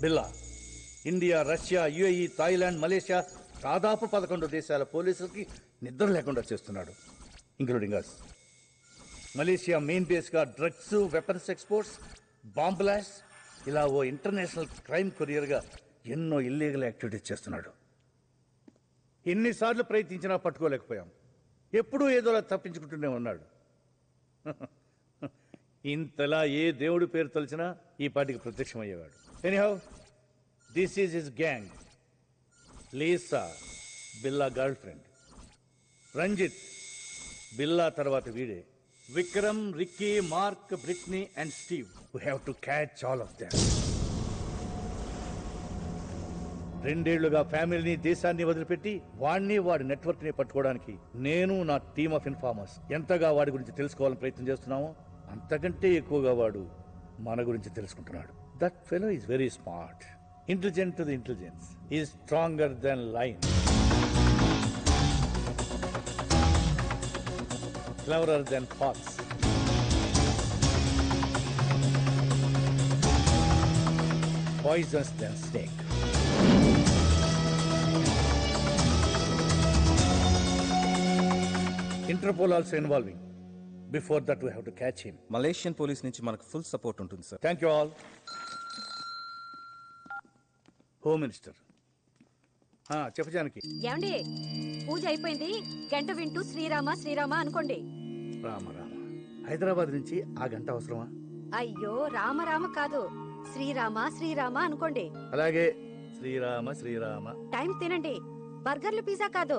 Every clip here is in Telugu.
బిల్లా India, Russia, UAE, Thailand, Malaysia దాదాపు 11 దేశాల పోలీసులకి నిద్ర లేకుండా చేస్తున్నాడు, ఇంక్లూడింగ్ అస్. మలేషియా మెయిన్ బేస్గా drugs, weapons exports, bomb blast, ఇలా ఓ ఇంటర్నేషనల్ క్రైమ్ కొరియర్గా ఎన్నో ఇల్లీగల్ యాక్టివిటీస్ చేస్తున్నాడు. ఎన్నిసార్లు ప్రయత్నించినా పట్టుకోలేకపోయాం. ఎప్పుడూ ఏదోలా తప్పించుకుంటూనే ఉన్నాడు. ఇంతలా ఏ దేవుడి పేరు తలిచినా ఈ పాటికి ప్రత్యక్షమయ్యేవాడు. Anyhow, this is his gang. Lisa, Billa girlfriend. Ranjit, Billa తర్వాత వీడే. Vikram, Ricky, Mark, Britney and Steve. We have to catch all of them. 2 ఏళ్లుగా ఫ్యామిలీని, దేశాన్ని వదిలిపెట్టి వాడిని, వాడి నెట్వర్క్ ని పట్టుకోవడానికి నేను, నా టీమ్ ఆఫ్ ఇన్ఫార్మర్స్ ఎంతగా వాడి గురించి తెలుసుకోవాలని ప్రయత్నం చేస్తున్నామో అంతకంటే ఎక్కువగా వాడు మన గురించి తెలుసుకుంటున్నాడు. That fellow is very smart, intelligent to the intelligence, is stronger than lion, cleverer than fox, poisonous than snake. Interpol also involving. Before that we have to catch him. Malaysian police నుంచి మనకు ఫుల్ సపోర్ట్ ఉంటుంది sir. Thank you all. Home minister చెప్పు జానకి. ఏమండి, పూజ అయిపోయింది, గంట వింటూ శ్రీరామ శ్రీరామ అనుకోండి. రామ రామ. హైదరాబాద్ నుంచి ఆ గంట అవసరమా? అయ్యో, రామ రామ కాదు, శ్రీరామ శ్రీరామ అనుకోండి. అలాగే, శ్రీరామ శ్రీరామ. టైం తినండి, బర్గర్లు, పిజ్జా కాదు,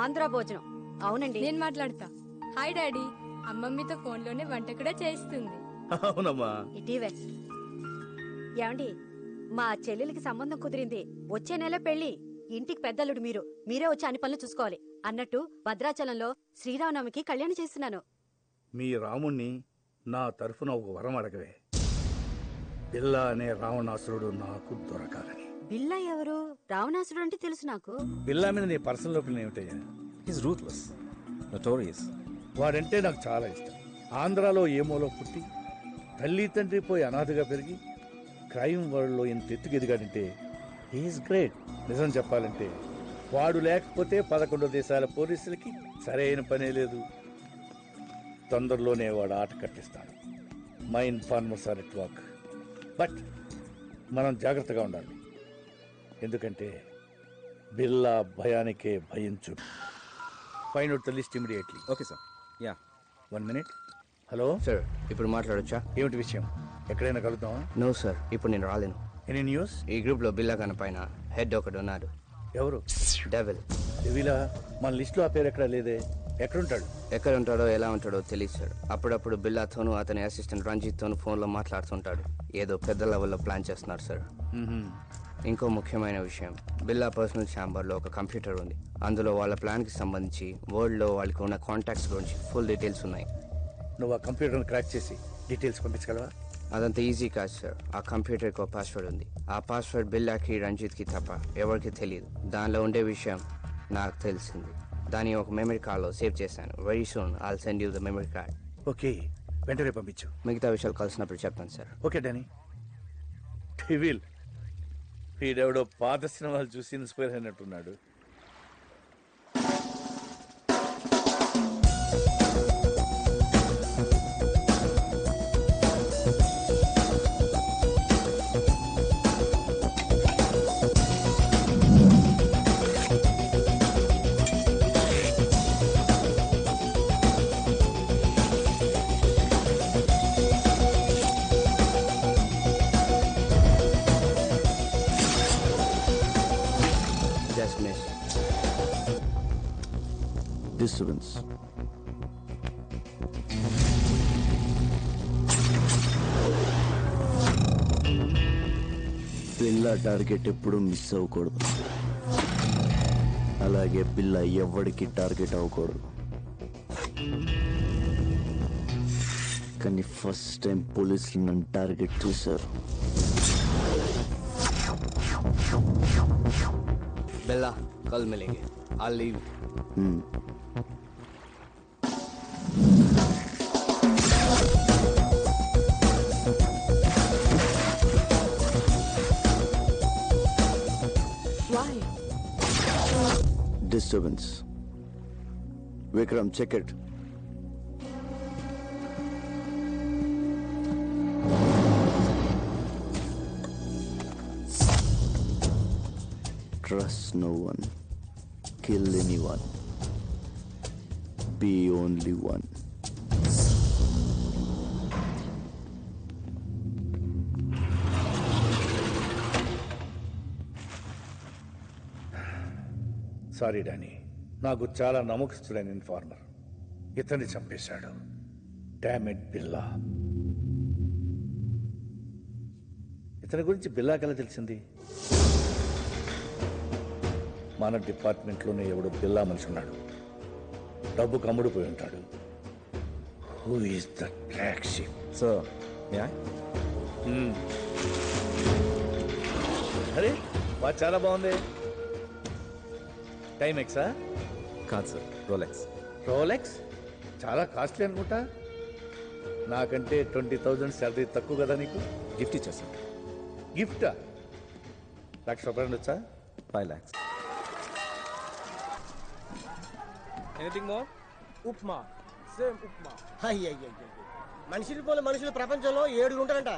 ఆంధ్ర భోజనం. అవునండి, నేను మాట్లాడతా. హాయ్ డాడీ, అమ్మమ్మతో ఫోన్లోనే వంట కూడా చేయిస్తుంది. అవునమ్మా. ఇటీవే. ఏమండి, మా చెల్లెలికి సంబంధం కుదిరింది, వచ్చే నెల పెళ్లి. ఇంటికి పెద్దలుడు మీరు, మీరే వచ్చి అన్ని పనులు చూసుకోవాలి అన్నట్టు భద్రాచలంలో శ్రీరామనవమికి కళ్యాణం చేస్తున్నాను. మీ రాముణ్ణి నా తరఫున ఒక వరం అడగవే. బిల్లా అనే రావణాసురుడు నాకు దొరకాలని. బిల్లా ఎవరు? రావణాసురుడు అంటే తెలుసు నాకు. బిల్లా మీద నీ పర్సనల్ ఒపీనియన్ ఏమిటయ్యా? His ruthless, notorious. వాడంటే నాకు చాలా ఇష్టం. ఆంధ్రాలో ఏమోలో పుట్టి తల్లి తండ్రి పోయి అనాథగా పెరిగి క్రైమ్ వరల్డ్లో ఇంత ఎత్తుకు ఎదిగాడంటే హీఈస్ గ్రేట్. నిజం చెప్పాలంటే వాడు లేకపోతే 11 దేశాల పోలీసులకి సరైన పనే లేదు. తొందరలోనే వాడు ఆట కట్టిస్తాడు. My informers are at work. But మనం జాగ్రత్తగా ఉండాలి, ఎందుకంటే బిల్లా భయానికే భయం చూపు. Find out the list immediately. Okay sir. Yeah, 1 minute. Hello sir, ఇప్పుడు మాట్లాడొచ్చా? ఏమిటి విషయం? ఎక్కడైనా కలుద్దామా? నో సార్, ఇప్పుడు నేను రాలేను. Any news? ఈ గ్రూప్ లో బిల్లా కన పైన హెడ్ ఒకడు ఉన్నాడు. ఎవరు? డెవిల్. డెవిలా? మన లిస్ట్ లో ఆ పేరు ఎక్కడ లేదే. ఎక్కడుంటాడు? ఎక్కడ ఉంటాడో ఎలా ఉంటాడో తెలియదు సార్. అప్పుడప్పుడు బిల్లాతోనూ అతని అసిస్టెంట్ రంజిత్ తోనూ ఫోన్ లో మాట్లాడుతుంటాడు. ఏదో పెద్ద లెవెల్లో ప్లాన్ చేస్తున్నారు సార్. ఇంకో ముఖ్యమైన విషయం, బిల్లా పర్సనల్ ఛాంబర్ లో ఒక కంప్యూటర్ ఉంది. అందులో వాళ్ళ ప్లాన్ కి సంబంధించి వరల్డ్ లో వాళ్ళకి ఉన్న కాంటాక్ట్స్ గురించి ఫుల్ డీటెయిల్స్ ఉన్నాయి. నువ్వు ఆ కంప్యూటర్ క్రాక్ చేసి డీటెయిల్స్ పంపించగలవా? అదంతా ఈజీ కాదు సార్. ఆ కంప్యూటర్కి ఒక పాస్వర్డ్ ఉంది. ఆ పాస్వర్డ్ బిల్లాకి, రంజిత్కి తప్ప ఎవరికి తెలియదు. దానిలో ఉండే విషయం నాకు తెలిసింది. దాన్ని ఒక మెమరీ కార్డ్లో సేవ్ చేశాను. Very soon I'll send you the memory card. Okay, వెంటనే పంపించు. మిగతా విషయాలు కలిసినప్పుడు చెప్తాను సార్. Okay Danny. డెవిల్ వీడెవడో పాత సినిమాలు చూసి ఇన్స్పైర్ అయినట్టున్నాడు. Disturbance. బిల్లా టార్గెట్ ఎప్పుడు మిస్ అవ్వకూడదు. అలాగే బిల్లా ఎవరికి టార్గెట్ అవ్వకూడదు. కానీ ఫస్ట్ టైం పోలీసులు నన్ను టార్గెట్ చేశారు. బిల్లా, కల్ మిలేంగే. I'll leave. Disturbance. Vikram, check it. Trust no one. Kill anyone. Be only one. Sorry Danny, నాకు చాలా నమ్మకస్తుడైన ఇన్ఫార్మర్ ఇతన్ని చంపేశాడు. డామెడ్ బిల్లా. ఇతని గురించి బిల్లాకెలా తెలిసింది? మన డిపార్ట్మెంట్లోనే ఎవడో బిల్లా మనిషి ఉన్నాడు. డబ్బు కమ్ముడిపోయి ఉంటాడు. Who is the black sheep? So yeah, అరే వాచ్ చాలా బాగుంది. Timex? కాదు సార్, రోలెక్స్. రోలెక్స్ చాలా కాస్ట్లీ అనుకుంటా. నాకంటే 20,000 శాలరీ తక్కువ కదా నీకు? గిఫ్ట్ ఇచ్చేస్తాను. గిఫ్టా? ₹1,00,000 వచ్చా? 5 lakhs. Anything more? Upma, same upma. అయ్యయ్యయ్య, మనుషులు పోలే మనుషులు ప్రపంచంలో 7 ఉంటారంట.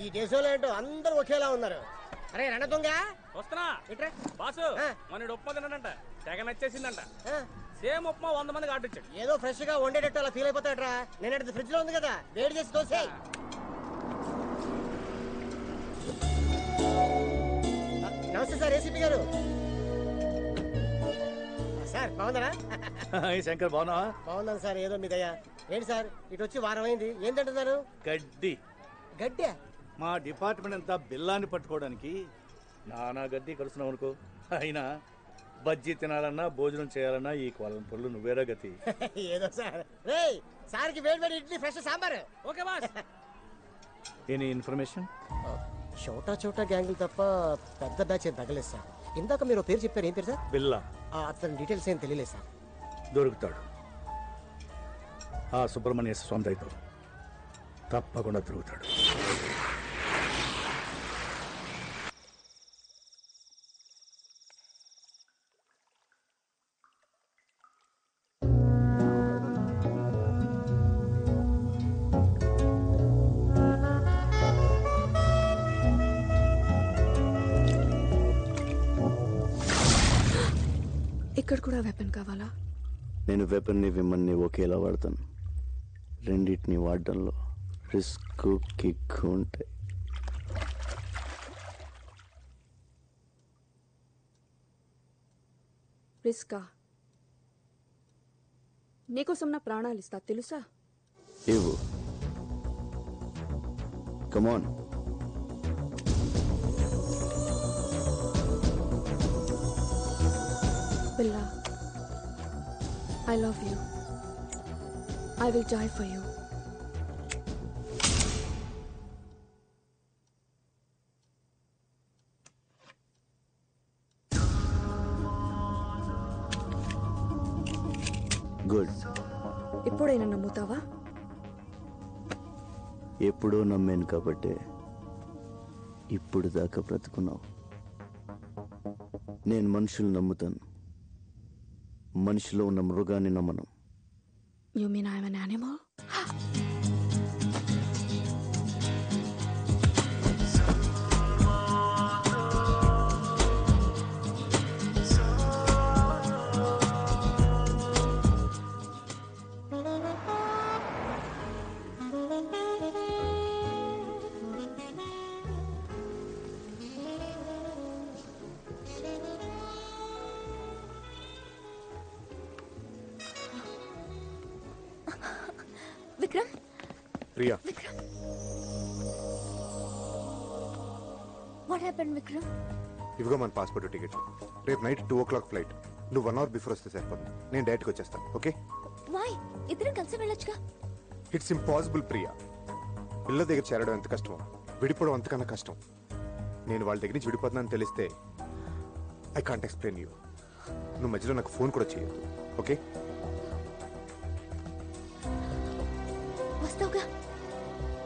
ఈ దేశంలో ఏంటో అందరూ ఒకేలా ఉన్నారు. అరే రణ దొంగ వస్తున్నా ఇట్రా. బాసు, మన ఉప్మా తిన్నాడంట, తెగ నచ్చేసిందంట. సేమ్ ఉప్మా 100 మందికి ఆర్డర్ ఇచ్చాడు. ఏదో ఫ్రెష్ గా వండేటట్టు అలా ఫీల్ అయిపోతాడరా. నేను ఫ్రిడ్జ్ లో ఉంది కదా, వేడి చేసి దోసే. నమస్తే సార్, ఏసీపీ గారు. సార్ బాగుందరా? శంకర్ బాగున్నావా? బాగున్నాను సార్, ఏదో మీ దయ. ఏంటి సార్ ఇటు వచ్చి వారం అయింది, ఏం తింటున్నారు? గడ్డి. గడ్డే? మా డిపార్ట్మెంట్ అంతా బిల్లాన్ని పట్టుకోవడానికి నానా గడ్డి కలుస్తున్నావు అనుకో. అయినా బజ్జీ తినాలన్నా భోజనం చేయాలన్నా ఈ కోలం పొల్లు నువ్వేరా గతి. ఏదో సార్. రేయ్ సార్కి వేడి వేడి idli, fresh sambar. Okay boss. Any information? చోటా చోటా గ్యాంగులు తప్ప పెద్ద బ్యాచ్ ఏం తగ్గలేదు సార్. ఇందాక మీరు పేరు చెప్పారు, ఏం పేరు సార్? బిల్లా. అతని డీటెయిల్స్ ఏం తెలియలేదు సార్. దొరుకుతాడు. ఆ సుబ్రహ్మణ్య స్వామి దయతో తప్పకుండా దొరుకుతాడు. ఇక్కడ కూడా వెపన్ కావాలా? నేను వెపన్ని విమన్ని ఒకేలా వాడతాను. రెండింటిని వాడడంలో రిస్క్ కిక్ ఉంటాయి. రిస్కా? నీకోసం నా ప్రాణాలు ఇస్తా, తెలుసా? ఇవ్వు. కమాన్. Billa, I love you. I will die for you. Good. ఇప్పుడైనా నమ్ముతావా? ఎప్పుడో నమ్మాను కాబట్టే ఇప్పుడు దాకా బ్రతుకున్నావు. నేను మనుషులు నమ్ముతాను, మనిషిలో ఉన్న మృగాన్ని నమ్మను. You mean I'm an animal? Vikram, Priya, Vikram, what happened Vikram? ఇవిగో మన పాస్పోర్ట్ టికెట్. రేపు నైట్ 2 o'clock ఫ్లైట్. నువ్వు 1 hour బిఫోర్ వస్తే సరిపోతుంది. నేను డైరెక్ట్గా వచ్చేస్తాను. ఓకే? వై? ఇద్దరం కలిసి వెళ్ళొచ్చుగా. It's impossible Priya. పిల్ల దగ్గర చేరడం ఎంత కష్టమో విడిపోవడం అంతకన్నా కష్టం. నేను వాళ్ళ దగ్గర నుంచి విడిపోతున్నాను తెలిస్తే ఐ కాంట్ ఎక్స్ప్లెయిన్ యూ. నువ్వు మధ్యలో నాకు ఫోన్ కూడా చేయొద్దు. ఓకే? వస్తావుగా?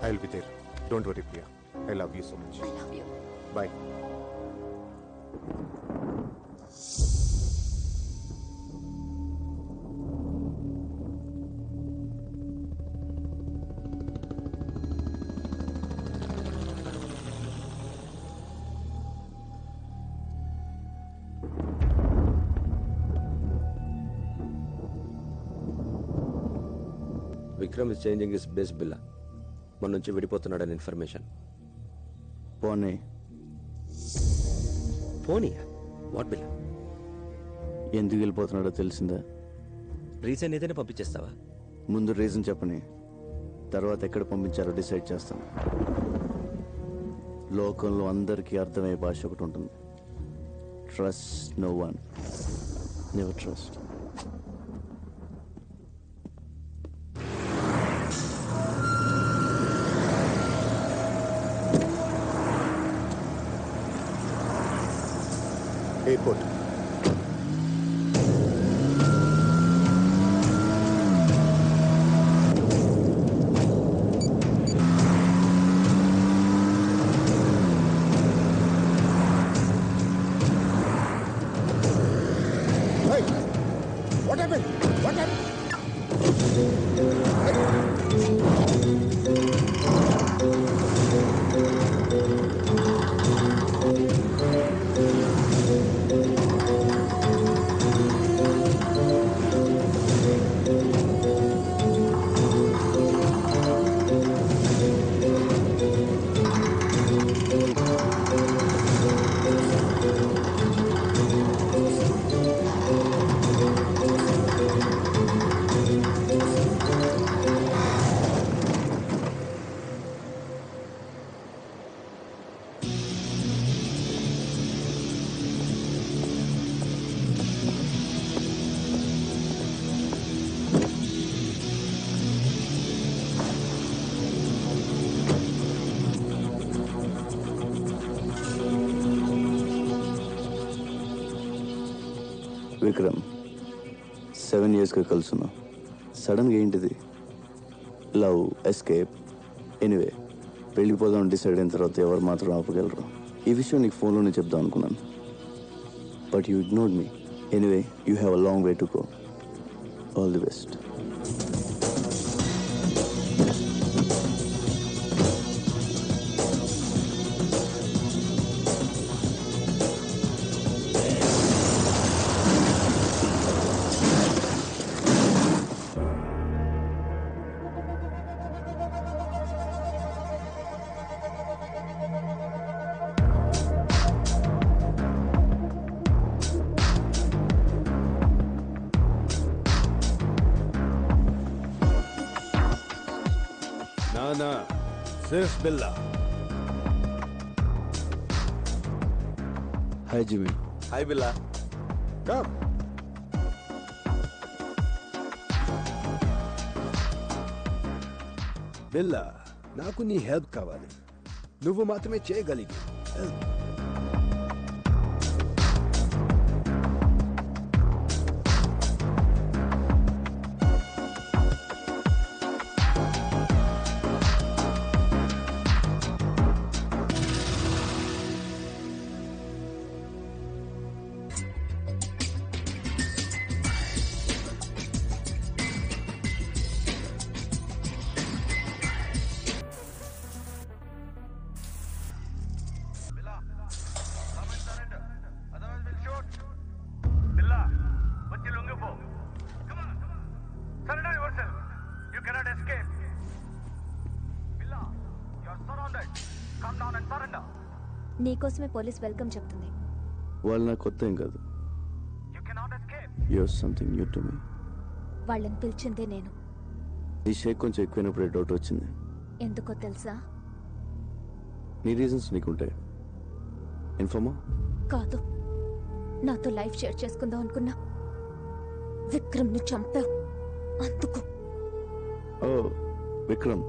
I will be there. Don't worry Priya. I love you so much. I love you. Bye. Vikram is changing his base Billa మన నుంచి విడిపోతున్నాడని ఇన్ఫర్మేషన్. పోనీ పోనీ వాట్ బిల్లా? ఎందుకు వెళ్ళిపోతున్నాడో తెలిసిందా? రీజన్ ఏదైనా పంపించేస్తావా? ముందు రీజన్ చెప్పని, తర్వాత ఎక్కడ పంపించారో డిసైడ్ చేస్తాను. లోకంలో అందరికీ అర్థమయ్యే భాష ఒకటి ఉంటుంది. Trust no one, never trust. Airport. What happened? What happened? Vikram, 7 yearsగా కలుసున్నాం. సడన్గా ఏంటిది? లవ్, ఎస్కేప్, ఎనీవే వెళ్ళిపోదాం డిసైడ్ అయిన తర్వాత ఎవరు మాత్రం ఆపగలరు? ఈ విషయం నీకు ఫోన్లోనే చెప్దాం అనుకున్నాను, but you ignored me. Anyway, you have a long way to go. All the best. ना सिर्फ बिल्ला. हाय जिमी. హాయ్ బిల్లా. Come. బిల్లా, నాకు నీ హెల్ప్ కావాలి. నువ్వు మాత్రమే చేయగలిగి. నీకోసమే పోలీస్ వెల్కమ్ చెప్తుంది. వాళ్ళు నాకు కొత్త ఏం కాదు. Your something new to me. వాళ్ళని పిలిచిందే నేను. ఈ షేక్ కొంచెం ఎక్కువైనప్పుడే డౌట్ వచ్చింది. ఎందుకో తెలుసా? నీ రీజన్స్ నీకుంటాయి. ఇన్ఫార్మా? కాదు, నాతో లైఫ్ షేర్ చేసుకుందాం అనుకున్నా. విక్రమ్ని చంపావు అందుకు. ఓ విక్రమ్,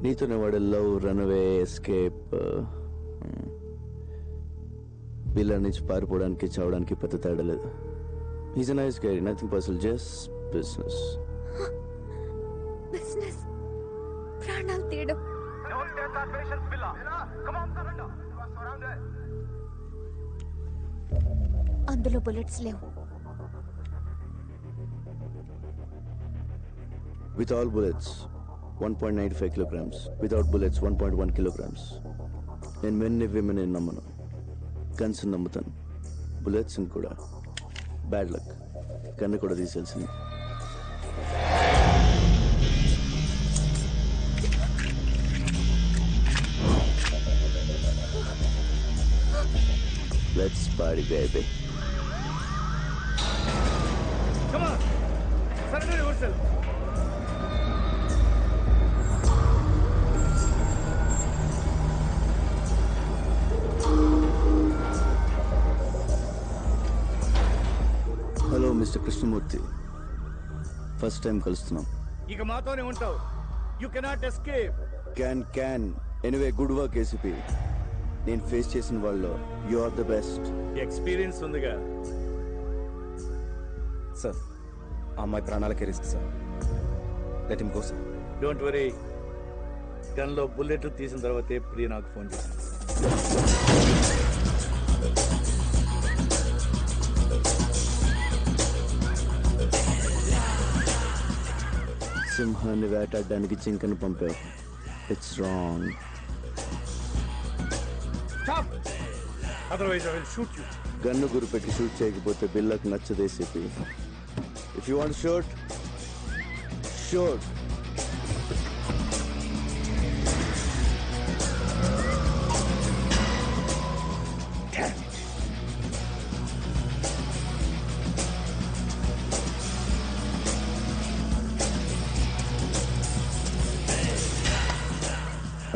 నీతోనే వాడు లవ్, రన్అవే, ఎస్కేప్, వీళ్ళ నుంచి పారిపోవడానికి చావడానికి పెద్ద తేడా లేదు. Is a nice guy, nothing personal, just business. Business? ప్రాణాలు తీయడం. అందులో బుల్లెట్స్ లేవు. With all bullets, 1.95 kilograms. Without bullets, 1.1 kilograms. నేను మెన్ని విమెన్ నమ్మను, గన్స్ నమ్ముతాను. బుల్లెట్స్ కూడా బ్యాడ్ లక్, కన్ను కూడా తీసేయాల్సింది. Let's party baby. Come on, surrender yourself. Hello mister Krishnamurthy, first time కలుస్తున్నాం. ఇక మాతోనే ఉంటావు. You cannot escape. క్యాన్ ఎనీవే గుడ్ వర్క్ ఏసీపీ. నేను ఫేస్ చేసిన వాళ్ళు you are the best. Experience ఉందిగా. సార్ ఆ అమ్మాయి ప్రాణాలకే risk sir. Let him go sir. Don't worry. గన్లో బుల్లెట్లు తీసిన తర్వాతే ప్రియ నాకు ఫోన్ చేసింది. సింహాన్ని వేటాడడానికి జింకను పంపావు. It's wrong. Stop, otherwise I will shoot you. Gun గురిపెట్టి షూట్ చేయకపోతే బిల్లకు నచ్చదే CP. If you want shoot shoot.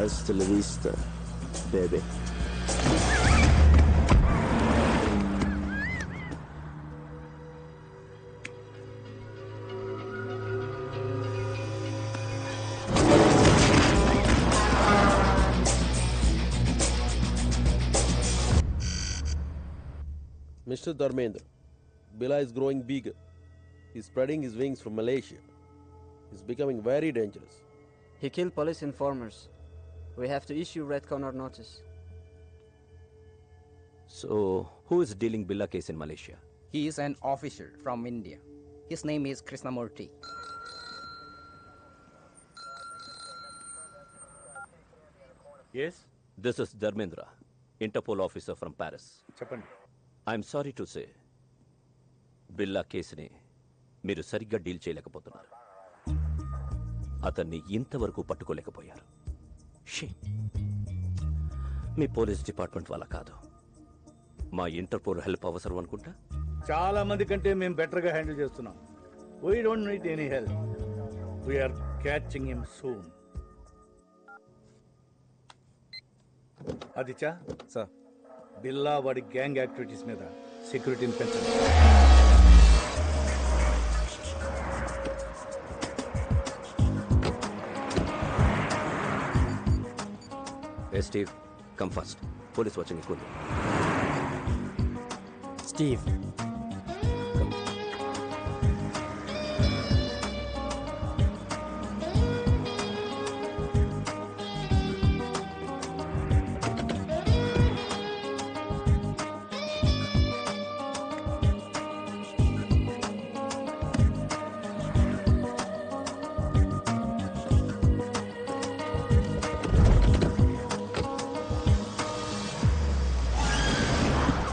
Hasta la vista, baby. Mr. Dharmendra, Bila is growing bigger. He's spreading his wings from Malaysia. He's becoming very dangerous. He killed police informers. We have to issue red corner notice. So, who is dealing Billa case in Malaysia? He is an officer from India. His name is Krishnamurthy. Yes? This is Dharmendra, Interpol officer from Paris. చెప్పండి. I'm sorry to say, బిల్లా కేసుని మీరు సరిగ్గా డీల్ చేయలేకపోతున్నారు. అతన్ని ఇంతవరకు పట్టుకోలేకపోయారు. మీ పోలీస్ డిపార్ట్మెంట్ వల్ల కాదు, మా ఇంటర్పోల్ హెల్ప్ అవసరం అనుకుంటా. చాలా మంది కంటే మేము బెటర్ గా హ్యాండిల్ చేస్తున్నాం. We don't need any help. We are catching him soon. Aditya sir, Billa వాడి గ్యాంగ్ యాక్టివిటీస్ మీద సెక్యూరిటీని పెంచండి. Steve, come first. Police watching you. Steve.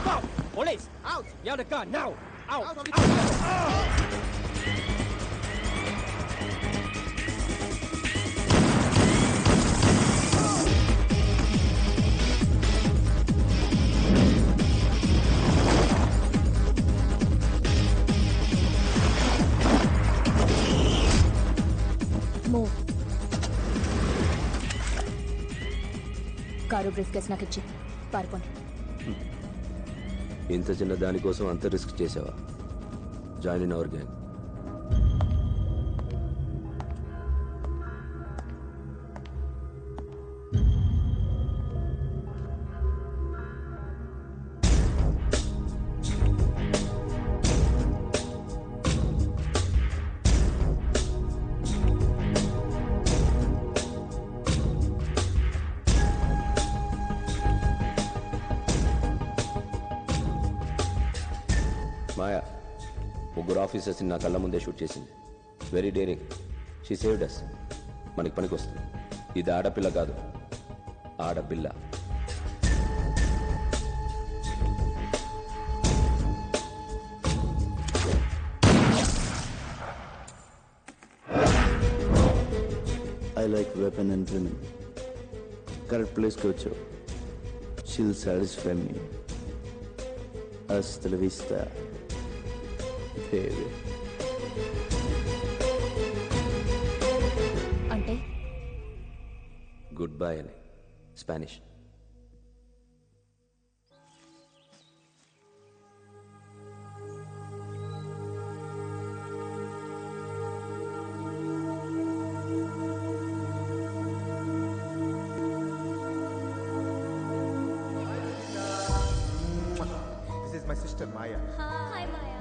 Come. Police, out! You have the gun, now! Out! Move. Car briefcase నాకు ఇచ్చి పారిపోండి. ఇంత చిన్న దానికోసం అంత రిస్క్ చేసావా? Join in our gang. Maya ముగ్గురు ఆఫీసర్స్ని నా కళ్ళ ముందే షూట్ చేసింది. Very daring. She saved us. మనకి పనికి వస్తుంది. ఇది ఆడపిల్ల కాదు, ఆడపిల్ల. I like weapon and women. Correct ప్లేస్కి వచ్చావు. She'll satisfy me. Hasta la vista, baby. అంటే గుడ్ బై అని Spanish. This is my sister Maya. Hi Maya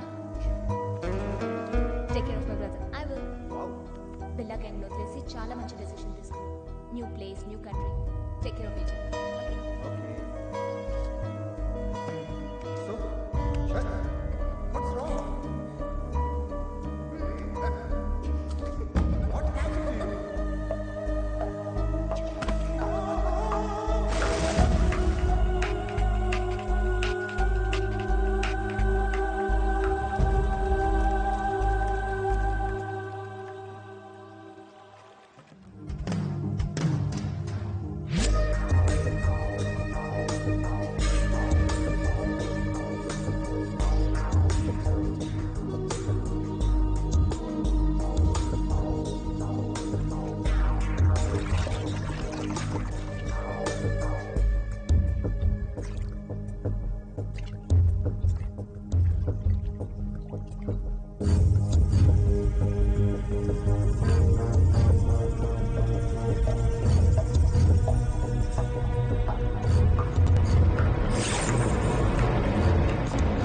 take care of my brother I will Billa gang లో తెలిసి చాలా మంచి డెసిషన్ తీసుకున్నాం. New place, new country. Take care of each other. So, what's wrong? What happened to you?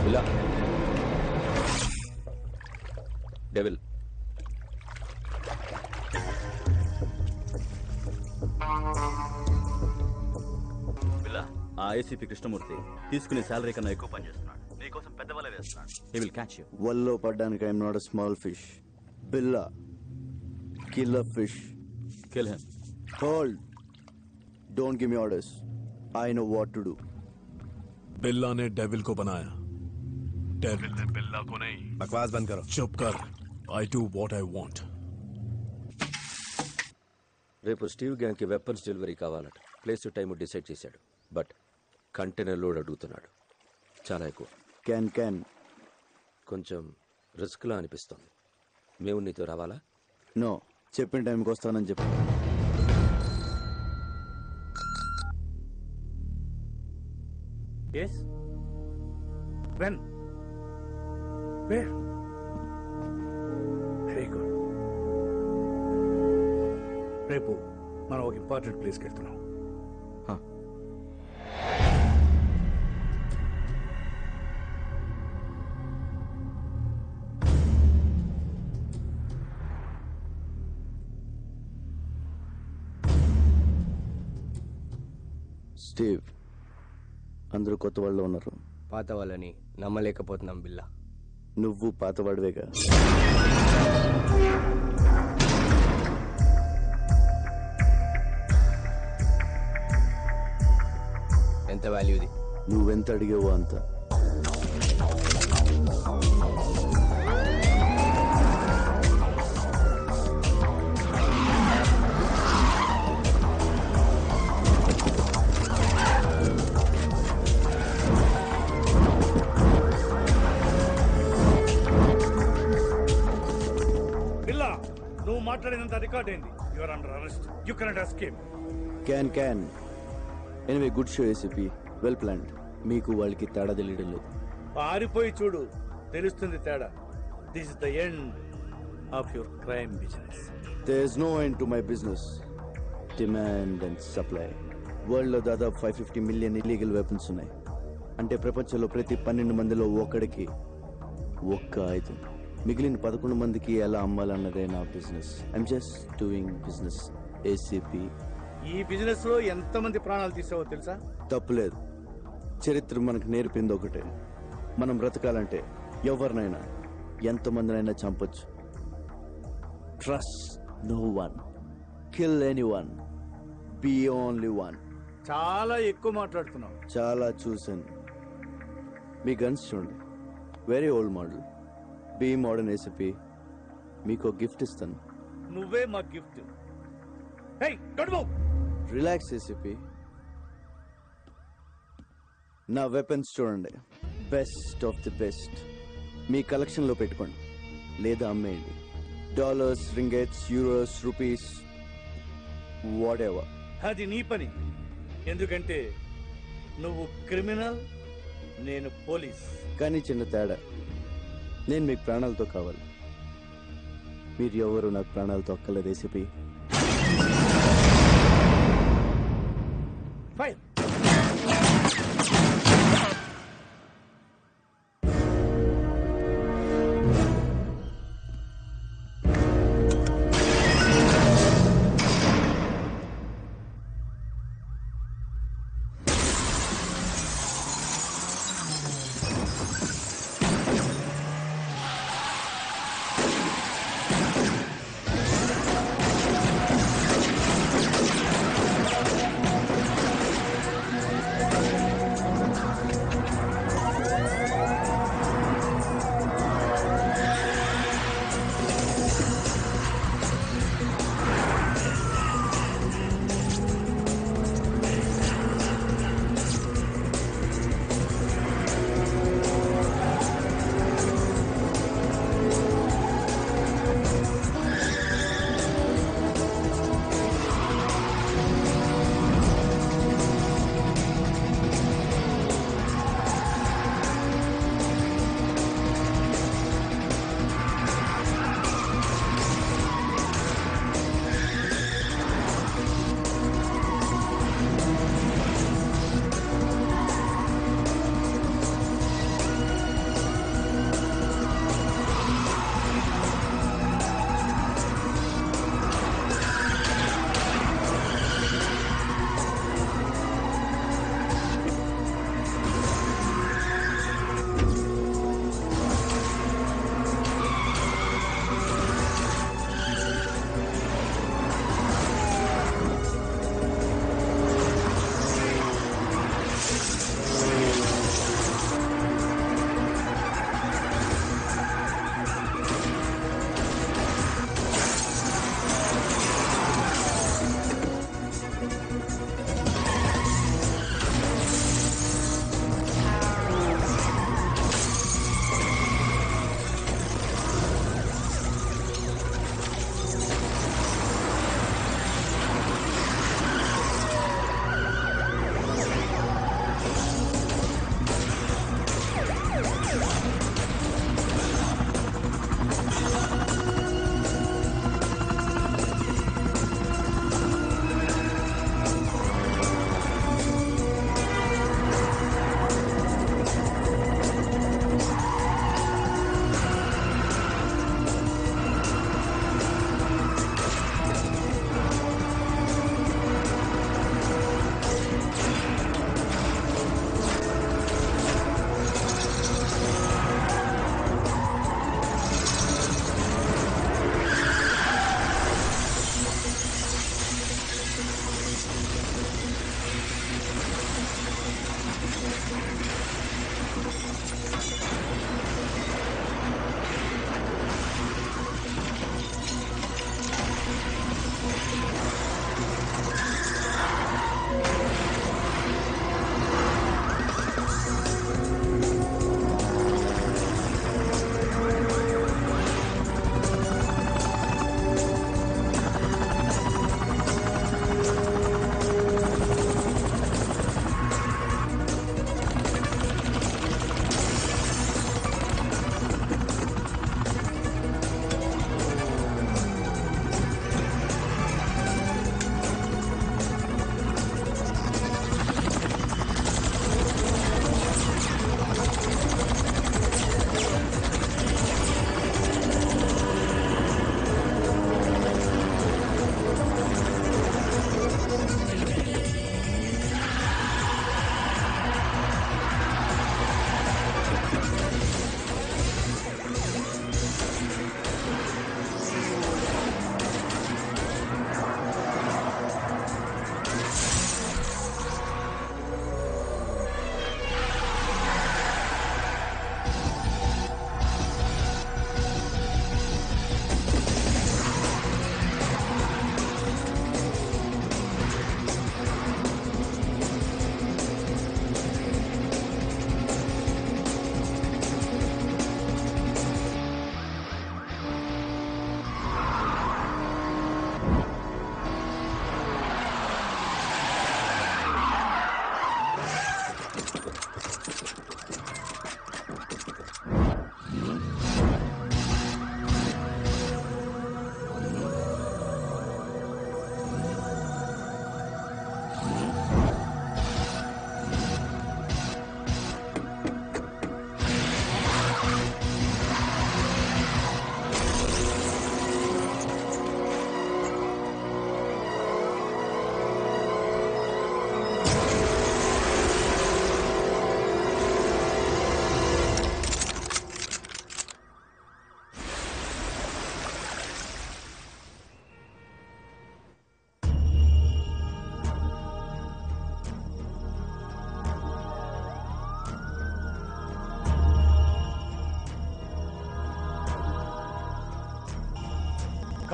ఇలా డెవిల్. బిల్లా, ఆ ఏసీపీ కృష్ణమూర్తి తీసుకునే శాలరీ కన్నా ఎక్కువ పని చేస్తున్నాడు. నీకోసం పెద్ద వల వేస్తున్నాడు. He will catch you. వల్లో పడ్డానికి I'm not a small fish. Billa killer fish. Kill him. Hold. Don't give me orders. I know what to do. Billa ने डेविल को बनाया, डेविल ने बिल्ला को नहीं. बकवास बंद करो. चुप कर. I do what I want. రేపు స్టీవ్ గ్యాంగ్కి వెపన్స్ డెలివరీ కావాలట. ప్లేస్ టైం డిసైడ్ చేశాడు. బట్ కంటైనర్ లోడ్ అడుగుతున్నాడు. చాలా ఎక్కువ. క్యాన్ కొంచెం రిస్క్లా అనిపిస్తుంది. మేము నీతో రావాలా? నో, చెప్పిన టైంకి వస్తానని చెప్పు. Yes? When? Where? Very good. రేపు మనం ఒక ఇంపార్టెంట్ ప్లేస్కి వెళ్తున్నాం. స్టీవ్, అందరూ కొత్త వాళ్ళు ఉన్నారు. పాత వాళ్ళని నమ్మలేకపోతున్నాం బిల్లా. నువ్వు పాతవాడివేగా. ఎంత వాల్యూది? నువ్వెంత అడిగావో అంత. నువ్వు మాట్లాడినంత రికార్డ్ అయింది. You are under arrest. You cannot escape. Can anyway good show ACP. Well planned. మీకు వాళ్ళకి తేడా తెలియడం లేదు. పారిపోయి చూడు, తెలుస్తుంది తేడా. This is the end of your crime business. There is no end to my business. Demand and supply. World లో దాదాపు 550 మిలియన్ ఇల్లీగల్ వెపన్స్ ఉన్నాయి. అంటే ప్రపంచంలో ప్రతి 12 మందిలో ఒకడికి ఒక్క ఆయుధం. మిగిలిన 11 మందికి ఎలా అమ్మాలన్నదే నా business. I'm just doing business. ACP. ఈ బిజినెస్ లో ఎంతమంది ప్రాణాలు తీసావో తెలుసా? తప్పులేదు. చరిత్ర మనకు నేర్పింది ఒకటే, మనం బ్రతకాలంటే ఎవరినైనా ఎంతమందినైనా చంపొచ్చు. Trust no one, kill anyone, be only one. చాలా ఎక్కువ మాట్లాడుతున్నావు. చాలా చూశాను. మీ గన్స్ చూడండి, very old model. Be modern ACP. మీకు ఒక గిఫ్ట్ ఇస్తాను. నువ్వే మా గిఫ్ట్. Relax ACP. నా వెపన్స్ చూడండి. బెస్ట్ ఆఫ్ ది బెస్ట్ మీ కలెక్షన్లో పెట్టుకోండి, లేదా అమ్మేయండి. Dollars, ringgits, euros, rupees, whatever. అది నీ పని, ఎందుకంటే నువ్వు క్రిమినల్, నేను పోలీస్. కానీ చిన్న తేడా, నేను మీకు ప్రాణాలతో కావాలి, మీరు ఎవరు నాకు ప్రాణాలతో అక్కర్లేదు ACP. Fine.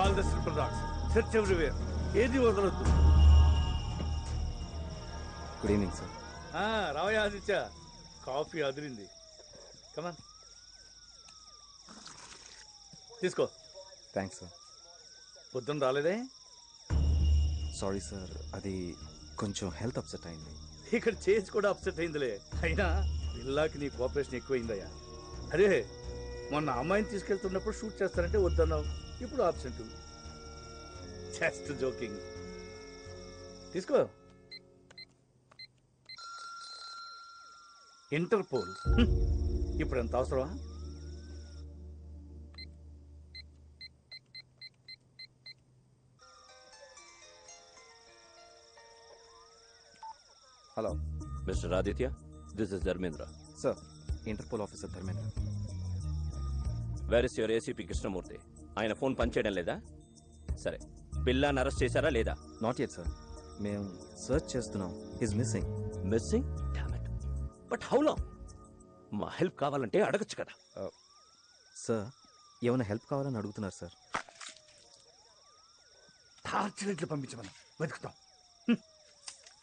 All the slipper rocks, search everywhere, ఏది వదలొద్దు. Good evening sir. రావయ్య ఆదిత్య, కాఫీ అదిరింది. కమాన్ తీసుకో. Thanks sir. పొద్దున్న రాలేదే? సారీ సార్, అది కొంచెం హెల్త్ అప్సెట్ అయింది. ఇక్కడ చేసి కూడా అప్సెట్ అయిందిలే. అయినా పిల్లాకి నీ కోఆపరేషన్ ఎక్కువైందయ్యా. అరే మొన్న అమ్మాయిని తీసుకెళ్తున్నప్పుడు షూట్ చేస్తానంటే వద్దన్నావు, ఇప్పుడు ఆబ్సెంట్. Just joking. తీసుకో. ఇంటర్పోల్ ఇప్పుడు ఎంత అవసరమా? Hello mister Aditya, this is Dharmendra. Sir, Interpol officer Dharmendra. Where is your ACP Krishnamurthy? ఆయన ఫోన్ పనిచేయడం లేదా? సరే, పిల్లాన్ని అరెస్ట్ చేశారా లేదా? నాట్ యెట్ సార్, మేము సర్చ్ చేస్తున్నాం. His missing. Missing? Damn it. But how long? మా హెల్ప్ కావాలంటే అడగచ్చు కదా. సార్, ఏమైనా హెల్ప్ కావాలని అడుగుతున్నారు సార్. టార్చర్ ఇట్లా పంపించమని వెతుకుతాం.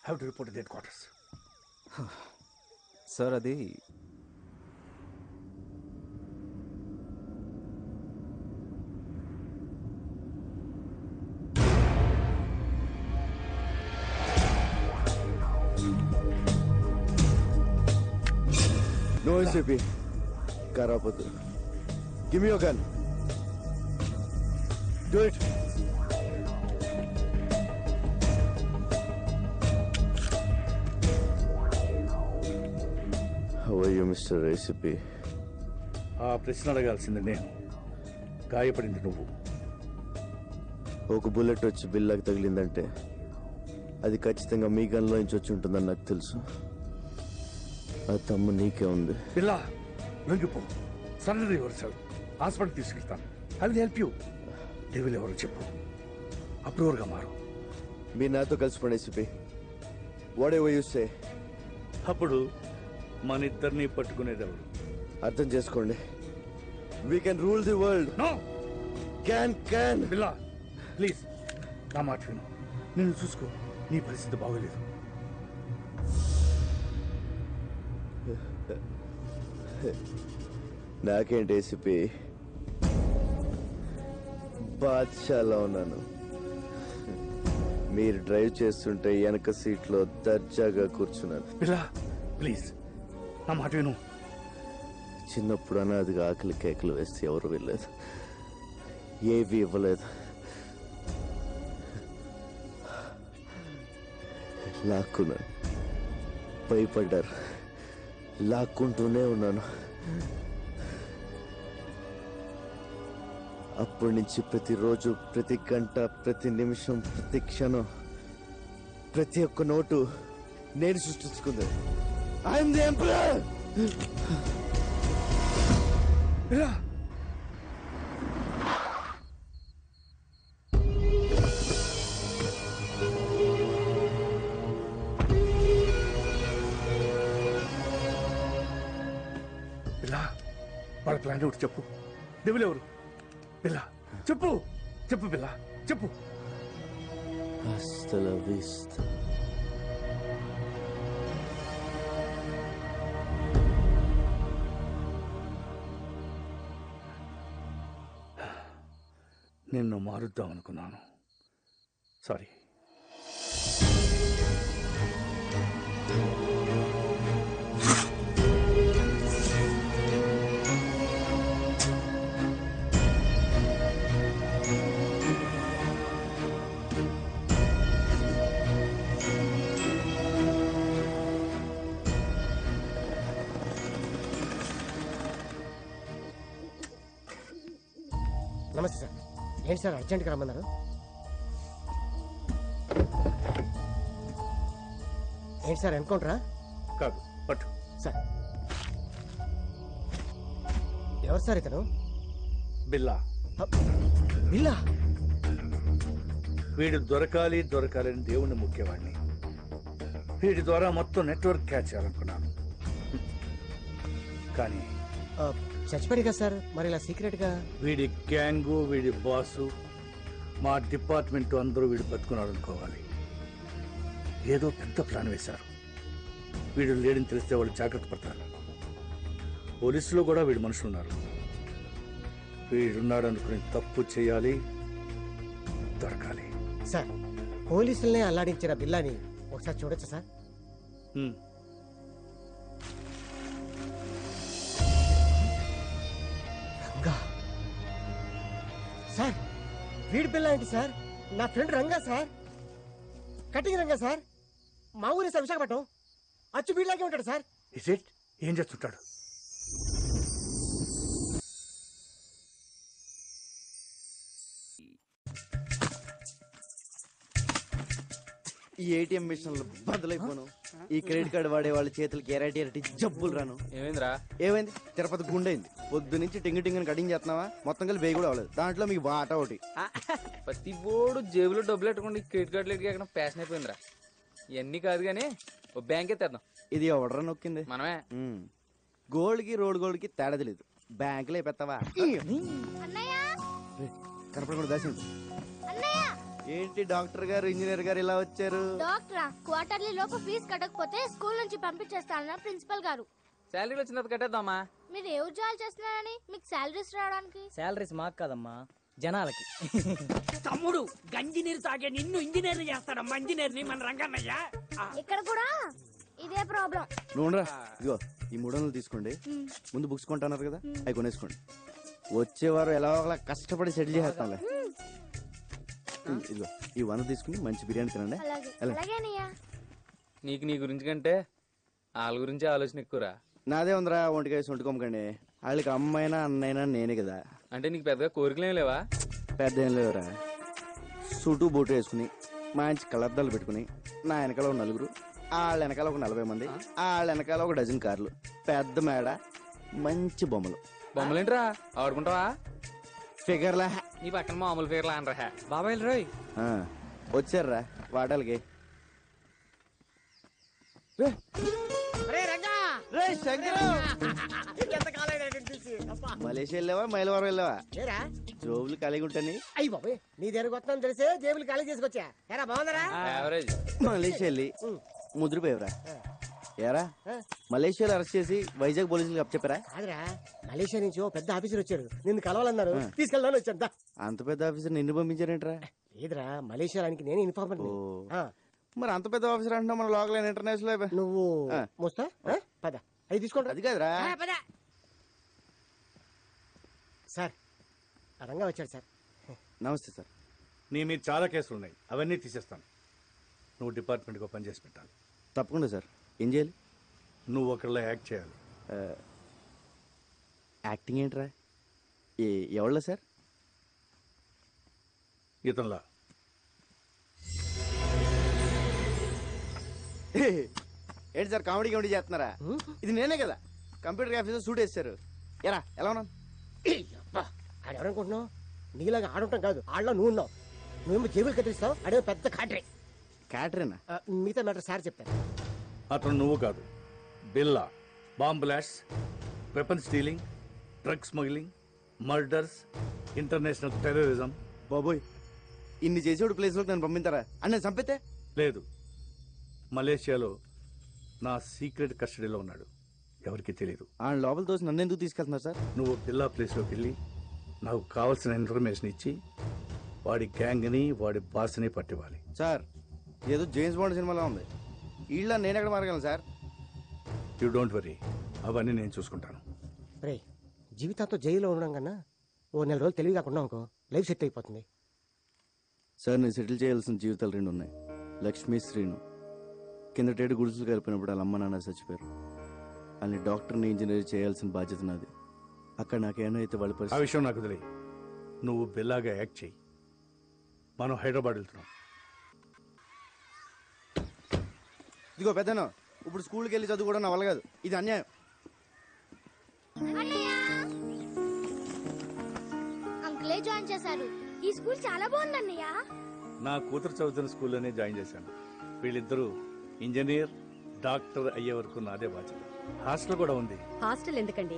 Have to report headquarters. Sir, అది No SCP. Karapatu. Give me your gun. Do it. How are you, Mr. ACP? ఆ ప్రశ్న అడగాల్సింది నేను, గాయపడింది నువ్వు. ఒక బుల్లెట్ వచ్చి బిల్లాకి తగిలిందంటే అది ఖచ్చితంగా మీ గన్లో నుంచి వచ్చి ఉంటుందని నాకు తెలుసు. ఆ తమ్ము నీకే ఉంది. పిల్లా లొంగిపో, సరెండర్ యువర్సెల్ఫ్. హాస్పిటల్ తీసుకెళ్తాను. I will help you. Devil ఎవరు చెప్పు, అప్రూవర్గా మారు. మీరు నాతో కలిసిపోండి ACP. Whatever you say. అప్పుడు మన ఇద్దరిని పట్టుకునేది ఎవరు? అర్థం చేసుకోండి. We can rule the world. No క్యాన్ పిల్లా ప్లీజ్ నా మాట విను. నిన్ను చూసుకో, నీ పరిస్థితి బాగోలేదు. నాకేంటి ఏసీపీ, బాద్షాలో ఉన్నాను. మీరు డ్రైవ్ చేస్తుంటే వెనక సీట్లో దర్జాగా కూర్చున్నాను. పిల్లా ప్లీజ్ నా మాట విను. చిన్నప్పుడు అనాదిగా ఆకలి కేకలు వేస్తే ఎవరు వెళ్ళలేదు, ఏవి ఇవ్వలేదు. లాక్కున్నాను, భయపడ్డారు, లాక్కుంటూనే ఉన్నాను. అప్పటి నుంచి ప్రతిరోజు, ప్రతి గంట, ప్రతి నిమిషం, ప్రతి క్షణం, ప్రతి ఒక్క నోటు నేను సృష్టించుకుంది. I'm the emperor. పిల్లా వాళ్ళ ప్లాన్ ఒకటి చెప్పు. డెవిల్ ఎవరు? పిల్లా చెప్పు, చెప్పు పిల్లా చెప్పు. Hasta la vista. నిన్ను మారుద్దాం అనుకున్నాను, సారీ. నమస్తే సార్. ఏంటి సార్ అర్జెంట్గా రమ్మన్నారు? ఏంటి సార్ ఎన్కౌంటరా? కాదు, పట్టు. సార్ ఎవరు సార్ ఇతను? బిల్లా. బిల్లా? వీడు దొరకాలని దేవుణ్ణి ముఖ్యవాడిని. వీడి ద్వారా మొత్తం నెట్వర్క్ క్యాచ్ చేయాలనుకున్నాను, కానీ చచ్చిపోయాడు కదా సార్, మరి ఇలా సీక్రెట్గా? వీడి గ్యాంగు, వీడి బాసు మా డిపార్ట్మెంట్ అందరూ వీడు బతుకున్నాడు అనుకోవాలి. ఏదో పెద్ద ప్లాన్ వేశారు. వీడు లేడని తెలిస్తే వాళ్ళు జాగ్రత్త పడతారు. పోలీసులో కూడా వీడు మనుషులు ఉన్నారు. వీడున్నాడు అనుకుని తప్పు చేయాలి, దొరకాలి. సార్, పోలీసుల్ని అల్లాడించిన బిల్లాని ఒకసారి చూడొచ్చా సార్? రంగా సార్, వీడి బిల్లా ఏంటి సార్? నా friend Ranga sir, cutting Ranga sir. మా ఊరి సార్, విశాఖపట్నం. అచ్చు వీడిలాగే ఉంటాడు సార్. Is it? ఏం చేస్తుంటాడు? ఈ ఏటీఎం మిషన్లు బదులైపోను. ఈ క్రెడిట్ కార్డు వాడే వాళ్ళ చేతులకి ఎరటి జబ్బులు రాను. ఏమైందిరా? ఏమైంది? తిరుపతి గుండైంది. పొద్దు నుంచి టింగ్ కటింగ్ చేస్తున్నావా? మొత్తం కలిసి బేగి కూడా అవ్వలేదు. దాంట్లో మీకు బాట ఒకటి. ప్రతి బోర్డు జేబులో డబ్బులు పెట్టుకోండి. క్రెడిట్ కార్డు లెట్కి ఎక్కడ ఫ్యాషన్ అయిపోయిందిరా. ఇవన్నీ కాదు కానీ ఓ బ్యాంక్ ఎత్తేద్దాం. ఇది ఎవడరా నొక్కింది? మనమే. గోల్డ్ కి రోడ్ గోల్డ్ కి తేడా తెలియదు. బ్యాంకులో పెడతావా? కనపడకుండా దాసింది. ఏంటి డాక్టర్ గారు, ఇంజనీర్ గారు ఇలా వచ్చారు? డాక్టరా, క్వార్టర్లీ లోపు ఫీజు కట్టకపోతే స్కూల్ నుంచి పంపించేస్తానన్న ప్రిన్సిపల్ గారు. శాలరీ వచ్చిన తర్వాత కట్టేద్దామా? మీరు ఏ ఉద్యోగాలు చేస్తున్నారని మీకు శాలరీస్ రావడానికి? శాలరీస్ మాకు కాదమ్మా, జనాలకి. తమ్ముడు గంజినీరు తాగే నిన్ను ఇంజనీర్ చేస్తాడమ్మా. ఇంజనీర్ ని మన రంగన్నయ్య. ఇక్కడ కూడా ఇదే ప్రాబ్లం. నువ్వురా, ఇదిగో ఈ 300 తీసుకోండి. ముందు బుక్స్ కొంటున్నారు కదా, అవి కొనేసుకోండి. వచ్చేవారు ఎలా ఒకలా కష్టపడి సెటిల్ చేస్తాంలే. ఇదిగో ఈ 100 తీసుకుని మంచి బిర్యానీ తినండి. నీకు నీ గురించి కంటే వాళ్ళ గురించి ఆలోచన ఎక్కువరా. నాదే ఉందిరా, ఒంటికాయ వండుకోమకండి. వాళ్ళకి అమ్మైనా అన్నైనా నేనే కదా. అంటే నీకు పెద్దగా కోరికలేం లేవా? పెద్ద ఏం లేవురా. సూటు బూటు వేసుకుని మంచి కలర్దాలు పెట్టుకుని నా వెనకాల ఒక 4, వాళ్ళ వెనకాల ఒక 40 మంది, వాళ్ళ వెనకాల ఒక డజన్ కార్లు, పెద్ద మేడ, మంచి బొమ్మలు. బొమ్మలేంట్రా ఆడుకుంటావా? ఫిగర్లా. నీ పక్కన మామూలు ఫిగర్లా అనరా బాబాయ్ రోయ్. వచ్చారా వాటాలకి? మలేషియా వెళ్ళావా, మైలవరం వెళ్ళావా? జోబులు ఖాళీగా ఉంటాయి. అయ్యి బాబోయ్, నీ దగ్గరకు వస్తాను తెలిసే జేబులు ఖాళీ చేసుకొచ్చా. ఎరా బాగుందరా? మలేషియా వెళ్ళి ముద్రపోయావురా. ఏరా మలేషియాలో అరెస్ట్ చేసి వైజాగ్ పోలీసులకు అప్పచెప్పారా? అదిరా, మలేషియా నుంచి ఓ పెద్ద ఆఫీసర్ వచ్చారు, నిన్ను కలవాలన్నారు. తీసుకెళ్దాను వచ్చా. అంత పెద్ద ఆఫీసర్ నిన్ను పంపించారేంట్రా? లేదురా, మలేషియానికి నేను ఇన్ఫార్మర్. మరి అంత పెద్ద ఆఫీసర్ అంటున్నా మన లోకల్ ఇంటర్నేషనల్. నువ్వు మోస్తా పద, అవి తీసుకోండి. అది కాదురా సార్, రంగా వచ్చాడు సార్. నమస్తే సార్. నీ మీద చాలా కేసులు ఉన్నాయి, అవన్నీ తీసేస్తాను. నువ్వు డిపార్ట్మెంట్కి పని చేసి పెట్టాలి. తప్పకుండా సార్. ఏం చేయాలి? నువ్వు ఒకళ్ళ యాక్ట్ చేయాలి. యాక్టింగ్ ఏంట్రా? ఎవళ్ళ సార్? ఇతనిలా. ఏంటి సార్ కామెడీ చేస్తున్నారా? ఇది నేనే కదా కంప్యూటర్ ఆఫీసర్ సూట్ వేస్తారు. ఎలా ఉన్నాను? ఆడెవరనుకుంటున్నావు? నీలాగా ఆడుంటాం కాదు, ఆడలో నువ్వు ఉన్నావు. నువ్వేమో జేబులు కత్తిరిస్తావు, అడే పెద్ద కాటరే. క్యాటరేనా? మిగతా మ్యాటర్ సార్ చెప్తాను. అతను నువ్వు కాదు, బిల్లా. Bomb blast, weapon stealing, drug smuggling, murders, international terrorism. బాబోయ్, ఇన్ని చేసేవాడు ప్లేస్లోకి నన్ను పంపిస్తారా? అని నేను చంపితే? లేదు, మలేషియాలో నా సీక్రెట్ కస్టడీలో ఉన్నాడు, ఎవరికి తెలియదు. ఆ లోపల తోసి నన్ను ఎందుకు తీసుకెళ్తున్నారు సార్? నువ్వు బిల్లా ప్లేస్లోకి వెళ్ళి నాకు కావాల్సిన ఇన్ఫర్మేషన్ ఇచ్చి వాడి గ్యాంగ్ని, వాడి బాస్ని పట్టివ్వాలి. సార్, ఏదో జేమ్స్ బాండ్ సినిమాలో ఉంది. వీళ్ళ నేను ఎక్కడ మారగలను సార్? యూ డోంట్ వరీ, అవన్నీ నేను చూసుకుంటాను. రే, జీవితాంతో జైల్లో ఉండడం కన్నా ఓ 4 రోజులు తెలివి కాకుండా అనుకో, లైఫ్ సెట్ అయిపోతుంది. సార్, నేను సెటిల్ చేయాల్సిన జీవితాలు 2 ఉన్నాయి. లక్ష్మీ, శ్రీను. కిందటేడు గుడిసెలు కలిపినప్పుడు వాళ్ళ అమ్మ నాన్న చచ్చిపోయారు. వాళ్ళని డాక్టర్ని, ఇంజనీర్ చేయాల్సిన బాధ్యత నాది. అక్కడ నాకేమో అయితే వాళ్ళ ఆ పరిస్థితి. విషయం నాకు తెలియదు. నువ్వు బిల్లాగా యాక్ట్ చేయి. మనం హైదరాబాద్ వెళ్తున్నాం. ఇదిగో పెద్దను, ఇప్పుడు స్కూల్కి వెళ్ళి చదువుకోవడం నా వల్ల కాదు. ఇది అన్యాయం. అంకులే జాయిన్ చేశారు. ఈ స్కూల్ చాలా బాగుందన్నయ్య. నా కూతురు చదువుతున్న స్కూల్లోనే జాయిన్ చేశాను. వీళ్ళిద్దరూ ఇంజనీర్, డాక్టర్ అయ్యే వరకు నాదే బాధ్యత. హాస్టల్ కూడా ఉంది. హాస్టల్ ఎందుకండి,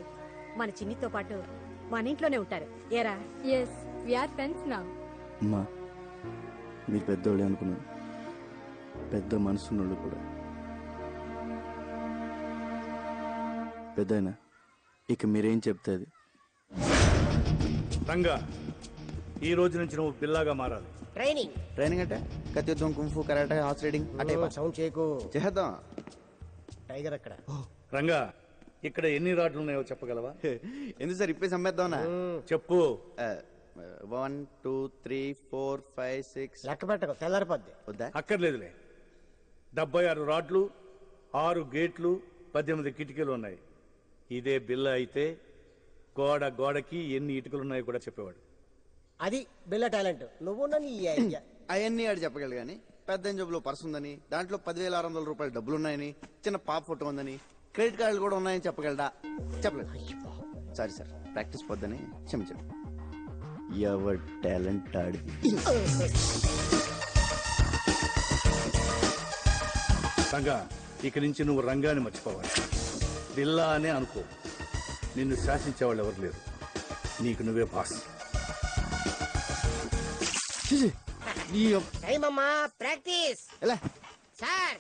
మన చిన్నితో పాటు మన ఇంట్లోనే ఉంటారు. ఏరా? yes we are friends now. అమ్మా, మీరు పెద్దోళ్ళే అనుకున్నాను, పెద్ద మనసున్నోళ్ళు కూడా. పెద్దయినా ఇక మీరేం చెప్తే అది. రంగా, ఈ రోజు నుంచి నువ్వు బిల్లాగా మారాలి. ట్రైనింగ్ అంటే కత్తి యుద్ధం, కుంఫు, కరాటే, హార్స్ రైడింగ్ అంటే సౌండ్ చేయకు. చేద్దాం. టైగర్ అక్కడ. రంగా, ఇక్కడ ఎన్ని రాడ్లు ఉన్నాయో చెప్పగలవా? ఎందుకు సార్ ఇప్పే సమ్మేద్దామనా? చెప్పు. 1 2 3 4 5 6. లెక్క పెట్టకు, తెల్లారిపోద్ది. వద్దా? అక్కర్లేదులే. 76 రాడ్లు, 6 గేట్లు, 18 కిటికీలు ఉన్నాయి. ఇదే బిల్ల అయితే గోడకి ఎన్ని ఇటుకలు ఉన్నాయో కూడా చెప్పేవాడు. అది బిల్ల టాలెంట్. నువ్వు అవన్నీ ఆడు చెప్పగలడు కానీ పెద్ద జబ్బులో పర్స్ ఉందని, దాంట్లో 10,600 రూపాయలు డబ్బులు ఉన్నాయని, చిన్న పాప ఫోటో ఉందని, క్రెడిట్ కార్డులు కూడా ఉన్నాయని చెప్పగలడా? చెప్పలేదు. సారీ సార్, ప్రాక్టీస్ పొద్దని క్షమించండి. ఎవరి టాలెంట్ ఆడిది. రంగా, ఇక నుంచి నువ్వు రంగాన్ని మర్చిపోవాలి. బిల్లా అనే అనుకో. నిన్ను శాసించేవాళ్ళు ఎవరు లేరు. నీకు నువ్వే బాస్. ప్రాక్టీస్. సార్,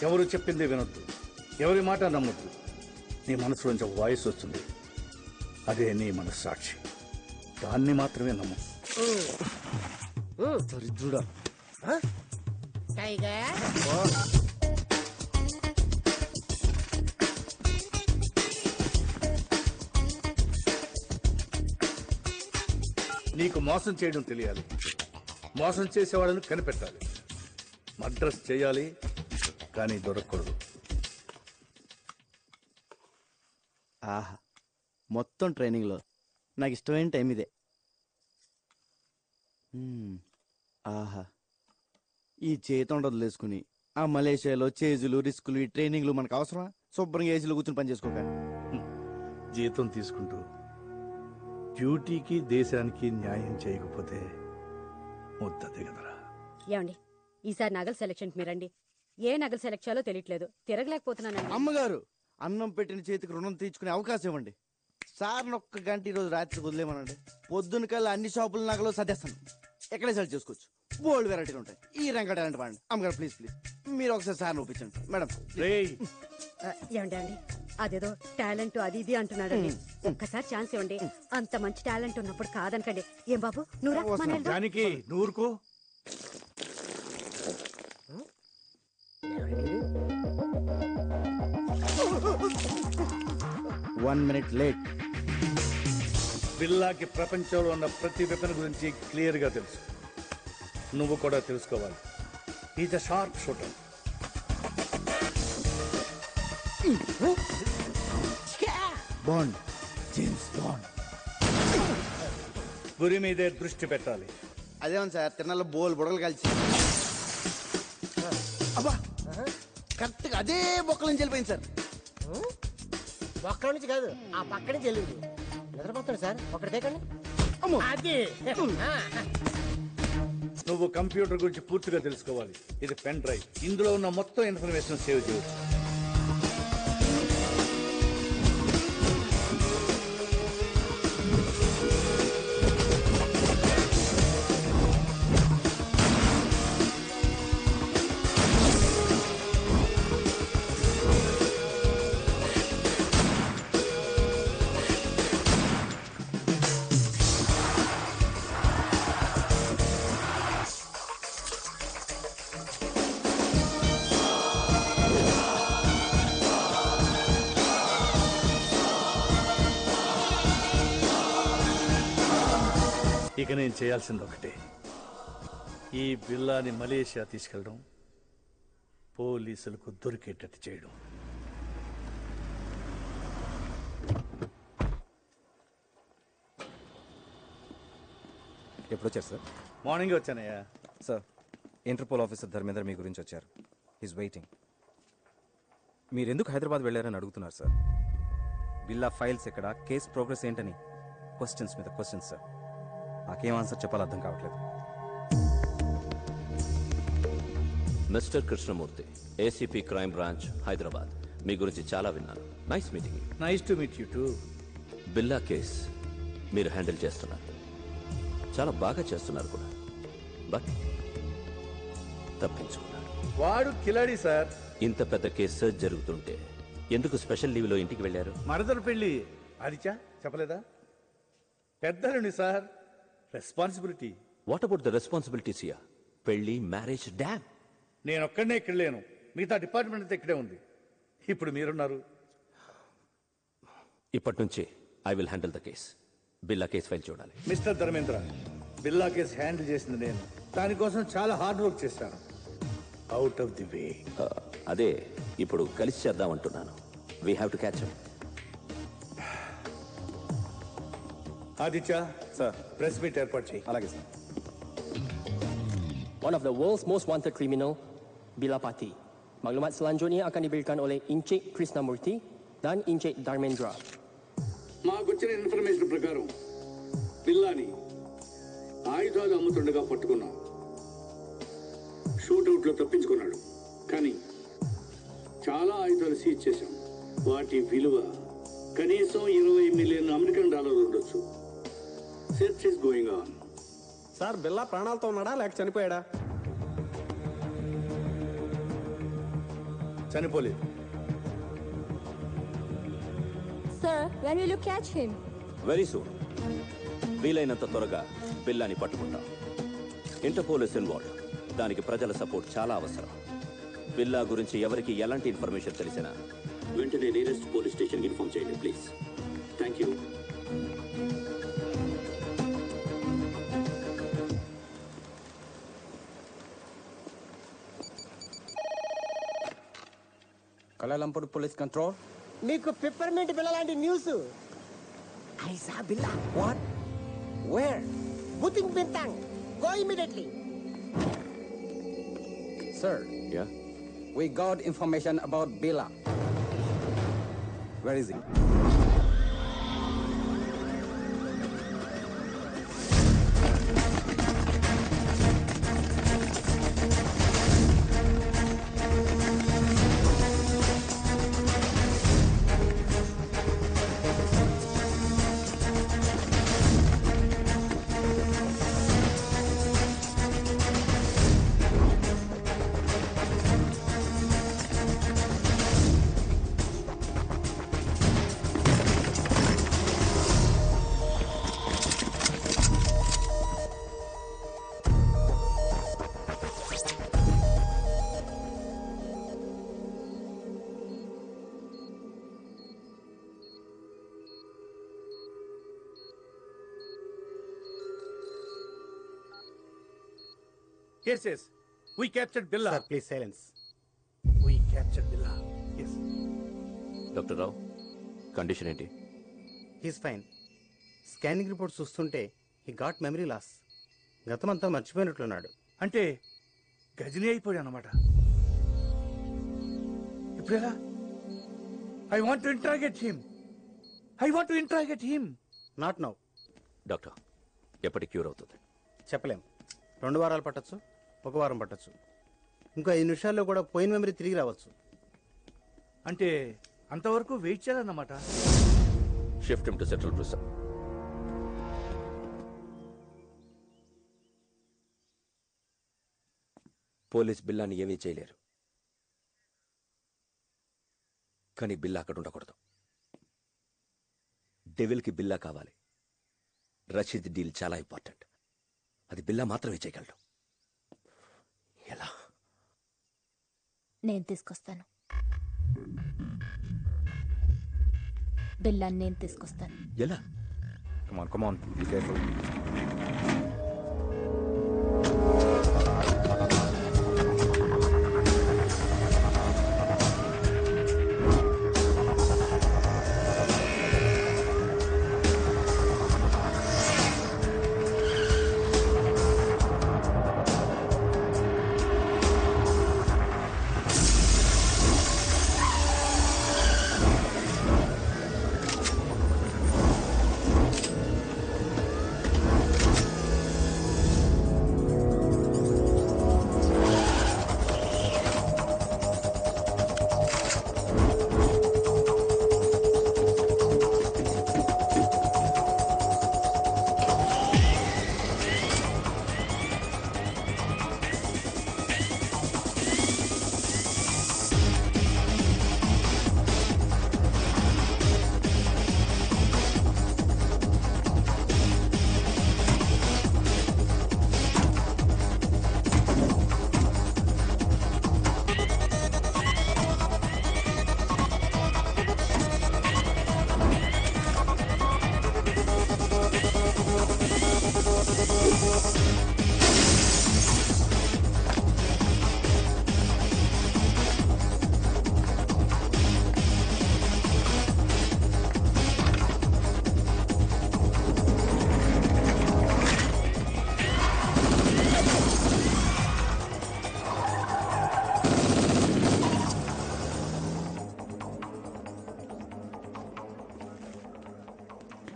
ఎవరు చెప్పింది వినొద్దు, ఎవరి మాట నమ్మొద్దు. నీ మనసులోంచి ఒక వాయిస్ వస్తుంది, అదే నీ మనస్సాక్షి. దాన్ని మాత్రమే నమ్ము. దరిద్రుడా. టైగర్, నీకు మోసం చేయడం తెలియాలి, మోసం చేసేవాళ్ళని కనిపెట్టాలి. మద్రస్ చేయాలి కానీ దొరకకూడదు. ఆహా, మొత్తం ట్రైనింగ్లో నాకు ఇష్టమైన టైం ఇదే. ఆహా, ఈ చేతి వదిలేసుకుని ఆ మలేషియాలో చేజులు, రిస్కులు, ఈ ట్రైనింగ్లు మనకు అవసరమా? శుభ్రంగా ఏసీలో కూర్చొని పని చేసుకోక. జీతం తీసుకుంటూ డ్యూటీకి దేశానికి న్యాయం చేయకపోతే ముద్దది కదరా. ఏమండి, ఈసారి నగల సెలక్షన్ మీరండి. ఏ నగలు సెలెక్ట్ చేయాలో తెలియట్లేదు, తిరగలేకపోతున్నానండి. అమ్మగారు, అన్నం పెట్టిన చేతికి రుణం తీర్చుకునే అవకాశం ఇవ్వండి. సార్ ఒక్క గంట ఈరోజు రాత్రికి వదిలేమనండి. పొద్దున కల్లా అన్ని షాపుల నగలు సర్దేస్తాను. ఎక్కడే సెలెక్ట్ చేసుకోవచ్చు. బోల్డ్ వెరైటీలు ఉంటాయి. ఈ రంగా టాలెంట్ వాడండి. అమ్మగారు ప్లీజ్ ప్లీజ్ మీరు ఒకసారి సార్ ఒప్పించండి మేడం. ఏమండి అండి, అదేదో టాలెంట్ అది ఇది అంటున్నాడండి. ఒక్కసారి ఛాన్స్ ఇవ్వండి. అంత మంచి టాలెంట్ ఉన్నప్పుడు కాదనకండి. ఏం బాబు, నూరుకో. 1 minute లేట్. బిల్లాకి ప్రపంచంలో ఉన్న ప్రతి వెపన్ గురించి క్లియర్ గా తెలుసు. నువ్వు కూడా తెలుసుకోవాలి. Is a sharp shooter. Bond, James bond. గురి మీదే దృష్టి పెట్టాలి. అదేమో సార్, తిరణాల్లో బోల్ బుడగలు కలిసి అబ్బా కరెక్ట్గా అదే బొక్కల నుంచి వెళ్ళిపోయింది సార్. ఒక్కడి నుంచి కాదు, ఆ పక్క నుంచి వెళ్ళింది. నిద్రపోతాడు సార్, ఒకటి దేకండి. అది నువ్వు కంప్యూటర్ గురించి పూర్తిగా తెలుసుకోవాలి. ఇది పెన్ డ్రైవ్. ఇందులో ఉన్న మొత్తం ఇన్ఫర్మేషన్ సేవ్ చేయవచ్చు. ఇక నేను చేయాల్సింది ఒకటే, ఈ బిల్లాని మలేషియా తీసుకెళ్ళడం, పోలీసులకు దొరికేటట్టు చేయడం. ఎప్పుడు వచ్చారు సార్? మార్నింగ్ వచ్చానయ్యా. సార్, ఇంటర్పోల్ ఆఫీసర్ ధర్మేంద్ర మీ గురించి వచ్చారు. Is waiting. మీరెందుకు హైదరాబాద్ వెళ్ళారని అడుగుతున్నారు సార్. బిల్లా ఫైల్స్ ఎక్కడ, కేస్ ప్రోగ్రెస్ ఏంటని క్వశ్చన్స్ మీద క్వశ్చన్స్ సార్. నాకేం ఆన్సర్ చెప్పాలో అర్థం కావట్లేదు. Mister Krishnamurthy, ACP crime branch, Hyderabad. మీ గురించి చాలా విన్నాను. Nice meeting. Nice to meet you too. Billa case మీరు హ్యాండిల్ చేస్తున్నారు, చాలా బాగా చేస్తున్నారు కూడా. బట్ తప్పించుకున్నాడు. వాడు కిలాడి సార్. ఇంత పెద్ద కేసు సర్చ్ జరుగుతుంటే ఎందుకు స్పెషల్ లీవ్లో ఇంటికి వెళ్ళారు? మరదలు పెళ్లి ఆదిత్య చెప్పలేదా? పెద్దలుండి sir, responsibility. What about the responsibilities here? పెళ్లి, మ్యారేజ్, డ్యామ్. నేను ఒక్కడనే ఇక్కడ లేను, మిగతా డిపార్ట్మెంట్ అంతా ఇక్కడే ఉంది. ఇప్పుడు మీరున్నారు. ఇప్పటి నుంచి I will handle the case. Billa case file చూడాలి. Mister Dharmendra, Billa case handle చేసింది నేను. దానికోసం చాలా హార్డ్ వర్క్ చేశాను. Out of the way. అదే ఇప్పుడు కలిసి చేద్దామంటున్నాను. We have to catch him. Aditya sir, press meet ఏర్పాటు చేయి. అలాగే సార్. One of the world's most wanted criminal, Bila Pati. Maklumat selanjutnya akan diberikan oleh Encik Krishnamurti dan Encik Dharmendra. మాకొచ్చిన ఇన్ఫర్మేషన్ ప్రకారం పిల్లాని ఆయుధాలు అమ్ముతుండగా పట్టుకున్నాం. షూట్అవుట్లో తప్పించుకున్నాడు, కానీ చాలా ఆయుధాలు సీజ్ చేశాం. వాటి విలువ కనీసం $20 మిలియన్ ఉండొచ్చు. Search is going on. Sir, బిల్లా ప్రాణాలతో ఉన్నాడా లేక చనిపోయాడా? చనిపోలేదు. Sir, when will you catch him? Very soon. వీలైనంత త్వరగా బిల్లాని పట్టుకుంటాం. Interpole is involved. దానికి ప్రజల సపోర్ట్ చాలా అవసరం. బిల్లా గురించి ఎవరికి ఎలాంటి ఇన్ఫర్మేషన్ తెలిసినా వెంటనే నియరెస్ట్ పోలీస్ స్టేషన్కి ఇన్ఫార్మ్ చేయండి please. Thank you. Kuala Lumpur Police Control. మీకు పిప్పర్మెంట్ బిల్ల లాంటి news. I saw Billa. What? Where? బుతింగ్ Bintang. Go immediately. Sir. Yeah? We got information about Billa. Where is he? Yes, yes. We captured Billa. Sir, please silence. We captured Billa. Yes. Doctor Rao, condition ఏంటి? He's fine. స్కానింగ్ రిపోర్ట్ చూస్తుంటే హీ గాట్ మెమరీ లాస్. గతమంతా మర్చిపోయినట్లున్నాడు. అంటే గజనీ అయిపోయాడు అన్నమాట. ఇప్పుడు ఎలా? I want to interrogate him. I want to interrogate him. Not now. Doctor, ఎప్పటి క్యూర్ అవుతుంది? చెప్పలేం. 2 వారాలు పట్టచ్చు, 1 వారం పట్టచ్చు. ఇంకో 5 నిమిషాల్లో కూడా పోయిన మెమరీ తిరిగి రావచ్చు. అంటే అంతవరకు వెయిట్ చేయాలన్నమాట. Shift him to central prison. Police బిల్లాని ఏమీ చేయలేరు, కానీ బిల్లా అక్కడ ఉండకూడదు. డెవిల్కి బిల్లా కావాలి. రషీద్ డీల్ చాలా ఇంపార్టెంట్. అది బిల్లా మాత్రమే చేయగలడు. ఎలా? నేను తీసుకొస్తాను. బిల్లాన్ని నేను తీసుకొస్తాను. ఎలా? Come on, be careful.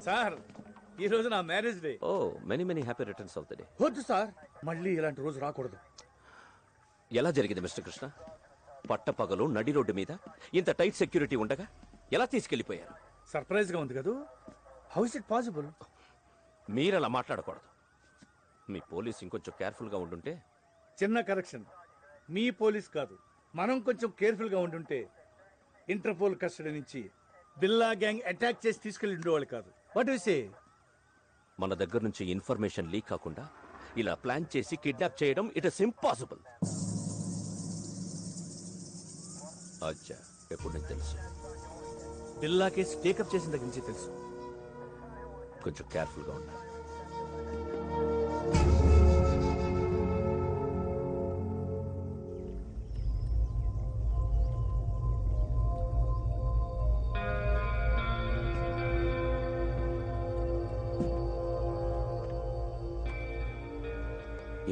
Sir ఈ రోజు నా marriage day. Oh many many happy returns of the day. వద్దు సార్, మళ్ళీ ఇలాంటి రోజు రాకూడదు. ఎలా జరిగింది మిస్టర్ కృష్ణ? పట్టపగలు నడి రోడ్డు మీద ఇంత టైట్ సెక్యూరిటీ ఉండగా ఎలా తీసుకెళ్లిపోయారు? సర్ప్రైజ్ గా ఉంది కదా. How is it possible? మీరలా మాట్లాడకూడదు. మీ పోలీస్ ఇంకొంచెం కేర్ఫుల్ గా ఉండుంటే. చిన్న కరెక్షన్, మీ పోలీస్ కాదు, మనం కొంచెం కేర్ఫుల్ గా ఉండుంటే ఇంటర్పోల్ కస్టడీ నుంచి బిల్లా గ్యాంగ్ అటాక్ చేసి తీసుకెళ్లి ఉండేవాళ్ళు కాదు. What you say? మన దగ్గర నుంచి ఇన్ఫర్మేషన్ లీక్ కాకుండా ఇలా ప్లాన్ చేసి కిడ్నాప్ చేయడం ఇట్ ఇస్ ఇంపాసిబుల్. అచ్చా, ఎప్పుడు నీకు తెలుసు? బిల్లా కేసు టేకప్ చేసిన దగ్గర నుంచి తెలుసు. కొంచెం కేర్ఫుల్ గా ఉండాలి.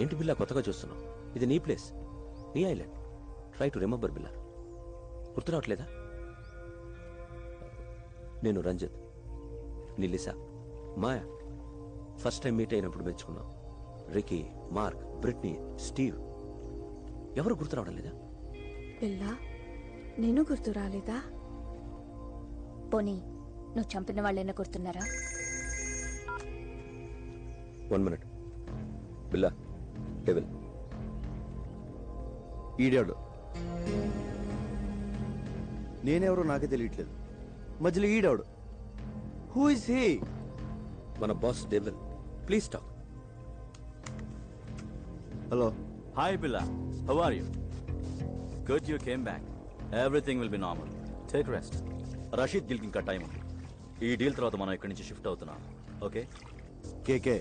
ఏంటి బిల్లా కొత్తగా చూస్తున్నావు? ఇది నీ ప్లేస్, నీ ఐలాండ్. ట్రై టు రిమెంబర్ బిల్లా. గుర్తు రావట్లేదా? నేను రంజిత్, నీ Lisa, Maya. First time meet అయినప్పుడు మెచ్చుకున్నాం. Ricky, Mark, Britney, Steve. ఎవరు గుర్తు రావడం లేదా? బిల్లా, నేను గుర్తు రాలేదా? పోనీ నువ్వు చంపిన వాళ్ళైనా గుర్తున్నారా? 1 minute. బిల్లా, డెవిల్. ఈడాడు. నేనెవరో నాకే తెలియట్లేదు. మధ్యలో ఈడాడు. Who is he? మన boss devil. Please talk. Hello. Hi Billa, how are you? Good you came back. Everything will be normal. Take rest. Rasheed గిల్కి ఇంకా టైం ఉంది. ఈ డీల్ తర్వాత మనం ఇక్కడి నుంచి షిఫ్ట్ అవుతున్నాం. Okay? KK.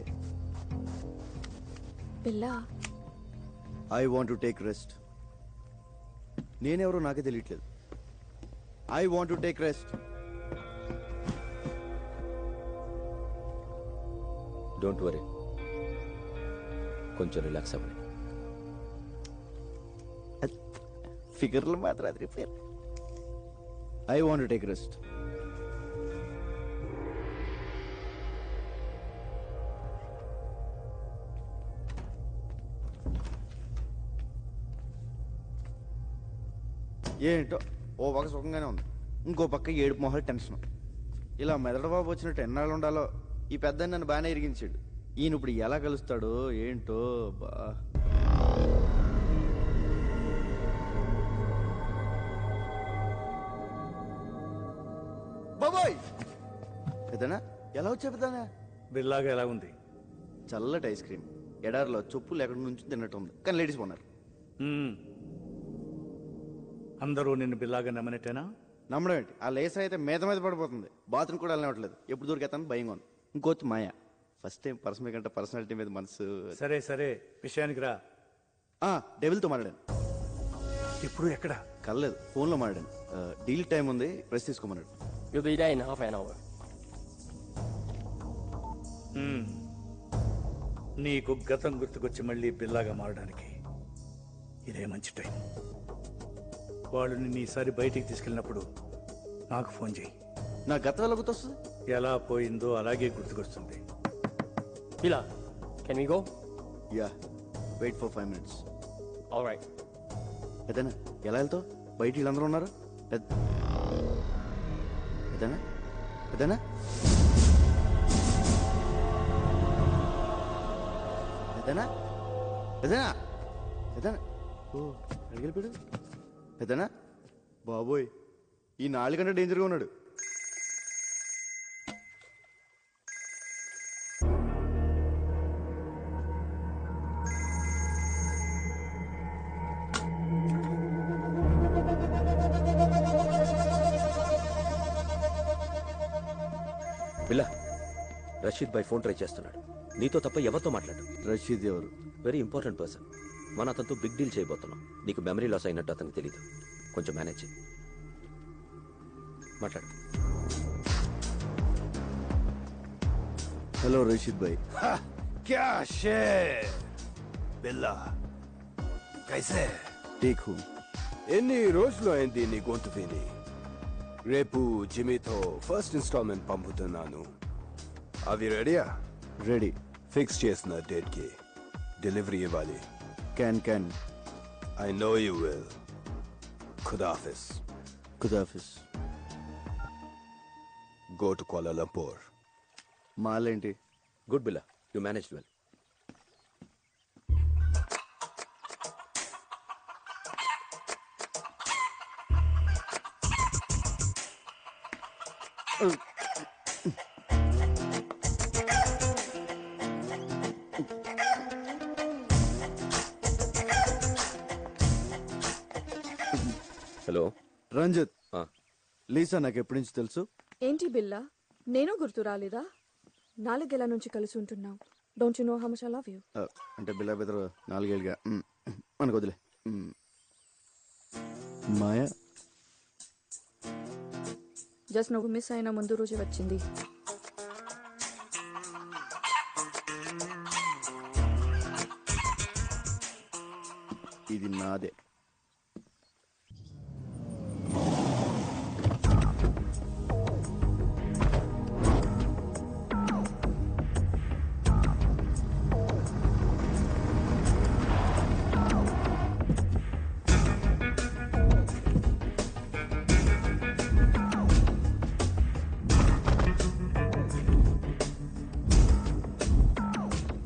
Billa, I want to take rest. నేనెవరో నాకే తెలియట్లేదు. I want to take rest. Don't worry, కొంచెం రిలాక్స్ అవ్వండి. ఫిగర్లు మాత్రం అది repair. I want to take rest. ఏంటో ఓ పక్క సుఖంగానే ఉంది, ఇంకో పక్క ఏడుపు మొహాలు టెన్షన్. ఇలా మెదడు బాబు వచ్చినట్టు ఎన్నాళ్ళు ఉండాలో. ఈ పెద్ద నన్ను బాగానే ఇరిగించాడు. ఈయన ఇప్పుడు ఎలా కలుస్తాడో ఏంటో. బా బాబోయ్, పెద్దనా ఎలా వచ్చా పెద్దనా? బిల్లాగా ఎలా ఉంది? చల్లటి ఐస్ క్రీమ్ ఎడారిలో చొప్పులు ఎక్కడి నుంచి తిన్నట్టు ఉంది, కానీ లేడీస్ పోన్నారు. అందరూ నిన్ను బిల్లాగా నమ్మనట్టేనా? నమ్మడం ఏంటి? ఆ లేస్ అయితే మీద మీద పడిపోతుంది. బాత్రూమ్ కూడా వెళ్ళనివ్వట్లేదు. ఎప్పుడు దొరికేస్తాను భయంగా ఉంది. ఇంకోటి మాయా. ఫస్ట్ టైం పర్సనల్ కంటే పర్సనాలిటీ మీద మనసు. సరే సరే, విషయానికి రా. డెవిల్తో మాట్లాడాను. ఇప్పుడు ఎక్కడ? కలలేదు, ఫోన్లో మాట్లాడాను. డీల్ టైం ఉంది, press తీసుకోమన్నాడు. You'll be there in half an hour. నీకు గతం గుర్తుకొచ్చి మళ్ళీ బిల్లాగా మారడానికి ఇదే మంచి టైం. వాళ్ళు నిన్ను ఈసారి బయటికి తీసుకెళ్ళినప్పుడు నాకు ఫోన్ చేయి. నా గతం ఎలా గుర్తొస్తుంది? ఎలా పోయిందో అలాగే గుర్తుకొస్తుంది. Billa, can we go? Yeah, wait for 5 minutes. All right. పెద్దనా ఎలా వెళ్తావు? బయట వీళ్ళందరూ ఉన్నారు. పెద్దనా పెద్దనా పెద్దనా పెద్దనా పెద్దనా ఓ అడిగిపోయాడు. పెద్దనా బాబోయ్, ఈ 4 గంటల డేంజర్గా ఉన్నాడు. బిల్లా, రషీద్ భాయ్ ఫోన్ ట్రై చేస్తున్నాడు. నీతో తప్ప ఎవరితో మాట్లాడు? రషీద్ ఎవరు? Very important person. మన అతనితో బిగ్ డీల్ చేయబోతున్నాం. నీకు మెమరీ లాస్ అయినట్టు అతనికి తెలియదు. కొంచెం మేనేజ్ చేయి. మాట్లాడు. హలో రషీద్ భాయ్. क्या शेर बिल्ला कैसे ठीक हूँ. ఎన్ని రోజులు అయింది నీ గొంతు విని? రేపు జిమ్మీతో ఫస్ట్ ఇన్స్టాల్మెంట్ పంపుతున్నాను. అవి రెడీయా? రెడీ. ఫిక్స్ చేసిన డేట్కి డెలివరీ ఇవ్వాలి. క్యాన్. I know you will. ఖుదాఫిస్. ఖుదాఫిస్. Go to Kuala Lumpur. మాలేంటి? Good Billa, you managed well. Hello Ranjit. Lisa నాకు ఎప్పటి నుంచి తెలుసు? ఏంటి బిల్లా, నేను గుర్తు రాలేదా? 4 ఏళ్ల నుంచి కలిసి ఉంటున్నాం. Don't you know how much I love you? అంటే బిల్లా బెదరు 4 ఏళ్ళుగా మనకు వదిలే. మాయా జస్ట్ నువ్వు మిస్ అయిన ముందు రోజు వచ్చింది. ఇది నాదే.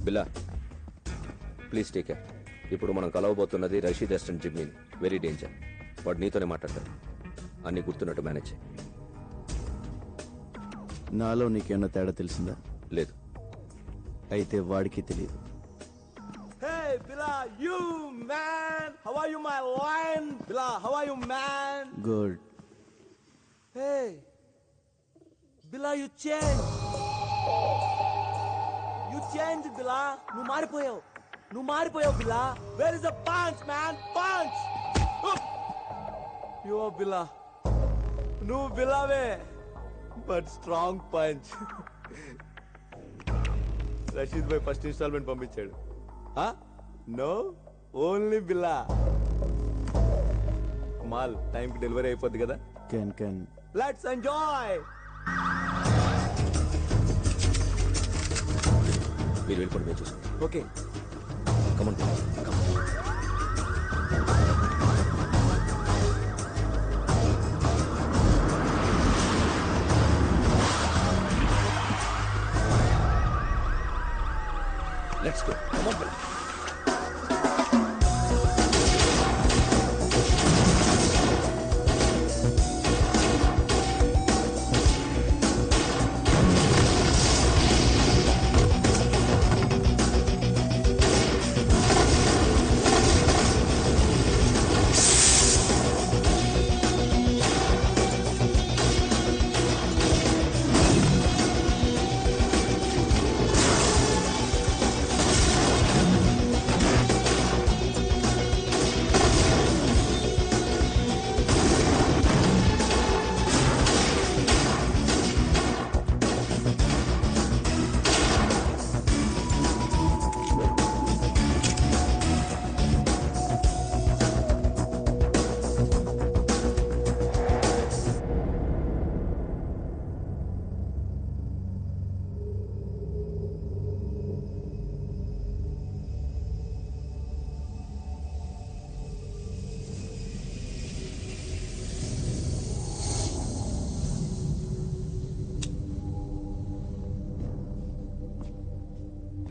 బిల్లా ప్లీజ్ టేక్ కేర్. ఇప్పుడు మనం కలవబోతున్నది రషీద్ అసిస్టెంట్ జిమ్మిన్. Very danger. వాడు నీతోనే మాట్లాడతాడు. అన్ని గుర్తున్నట్టు మేనేజ్ చేయి. నాలో నీకేమన్నా తేడా తెలిసిందా? లేదు. అయితే వాడికి తెలియదు. Hey, Bila, you man! How are you, my lion? Bila, how are you, man? Good. Hey, Bila, you changed. You changed, Bila. నువ్వు మారిపోయావు, Bila. Where is the punch, man? Punch! You are Bila. నువ్వు Bilaవే, but strong punch. Rashid bhai first instalment పంపించాడు. No, only Billa. మాల్ టైంకి డెలివరీ అయిపోద్ది కదా. కెన్. Let's enjoy. మీరు వెళ్ళిపోండి, మేము చూసాం. Okay, come on. Let's go. Come on, Bill.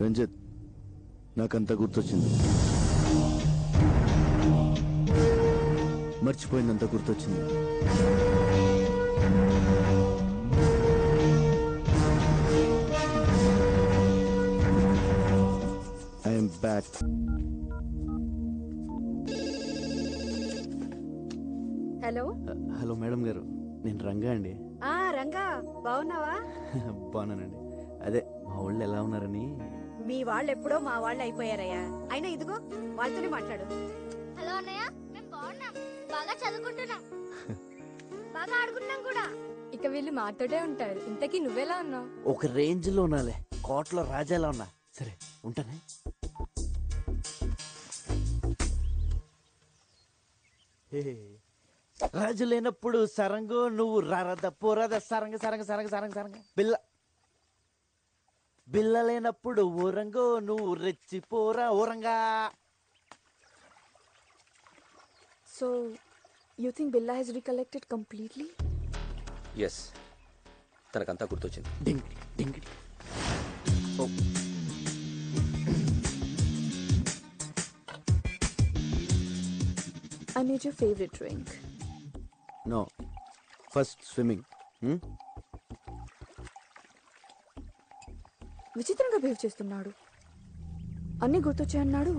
Ranjith, నాకంతా గుర్తొచ్చింది. మర్చిపోయిందంతా గుర్తొచ్చింది. I'm back. Hello. Hello madam గారు, నేను రంగా అండి. రంగా, బాగున్నావా? బాగున్నానండి. అదే మా వాళ్ళు ఎలా ఉన్నారని. మీ వాళ్ళు ఎప్పుడో మా వాళ్ళు అయిపోయారయ్యా. అయినా ఇదిగో వాళ్ళతోనే మాట్లాడు. హలో అన్నయ్య, మేము బాగున్నాం, బాగా చదువుకుంటున్నాం, బాగా ఆడుకుంటున్నాం కూడా. ఇక వీళ్ళు మాతోటే ఉంటారు. ఇంతకీ నువ్వెలా ఉన్నావు? ఒక రేంజ్ లో ఉన్నాలే, కోట్లో రాజాలా ఉన్నా. సరే ఉంటానే. రాజు లేనప్పుడు సరంగు, నువ్వు రారద పోరాద సరంగ సరంగ సరంగ సరంగ సరంగ బిల్ల. బిల్ల లేనప్పుడు ఊరంగో నువ్వు రెచ్చిపోరా ఊరంగా. So, you think Billa has recollected completely? Yes, తనకంతా గుర్తొచ్చింది. డింగిడి డింగిడి. I need your favorite drink. No, first swimming. విచిత్రంగా బిహేవ్ చేస్తున్నాడు. అన్నీ గుర్తొచ్చాయన్నాడు,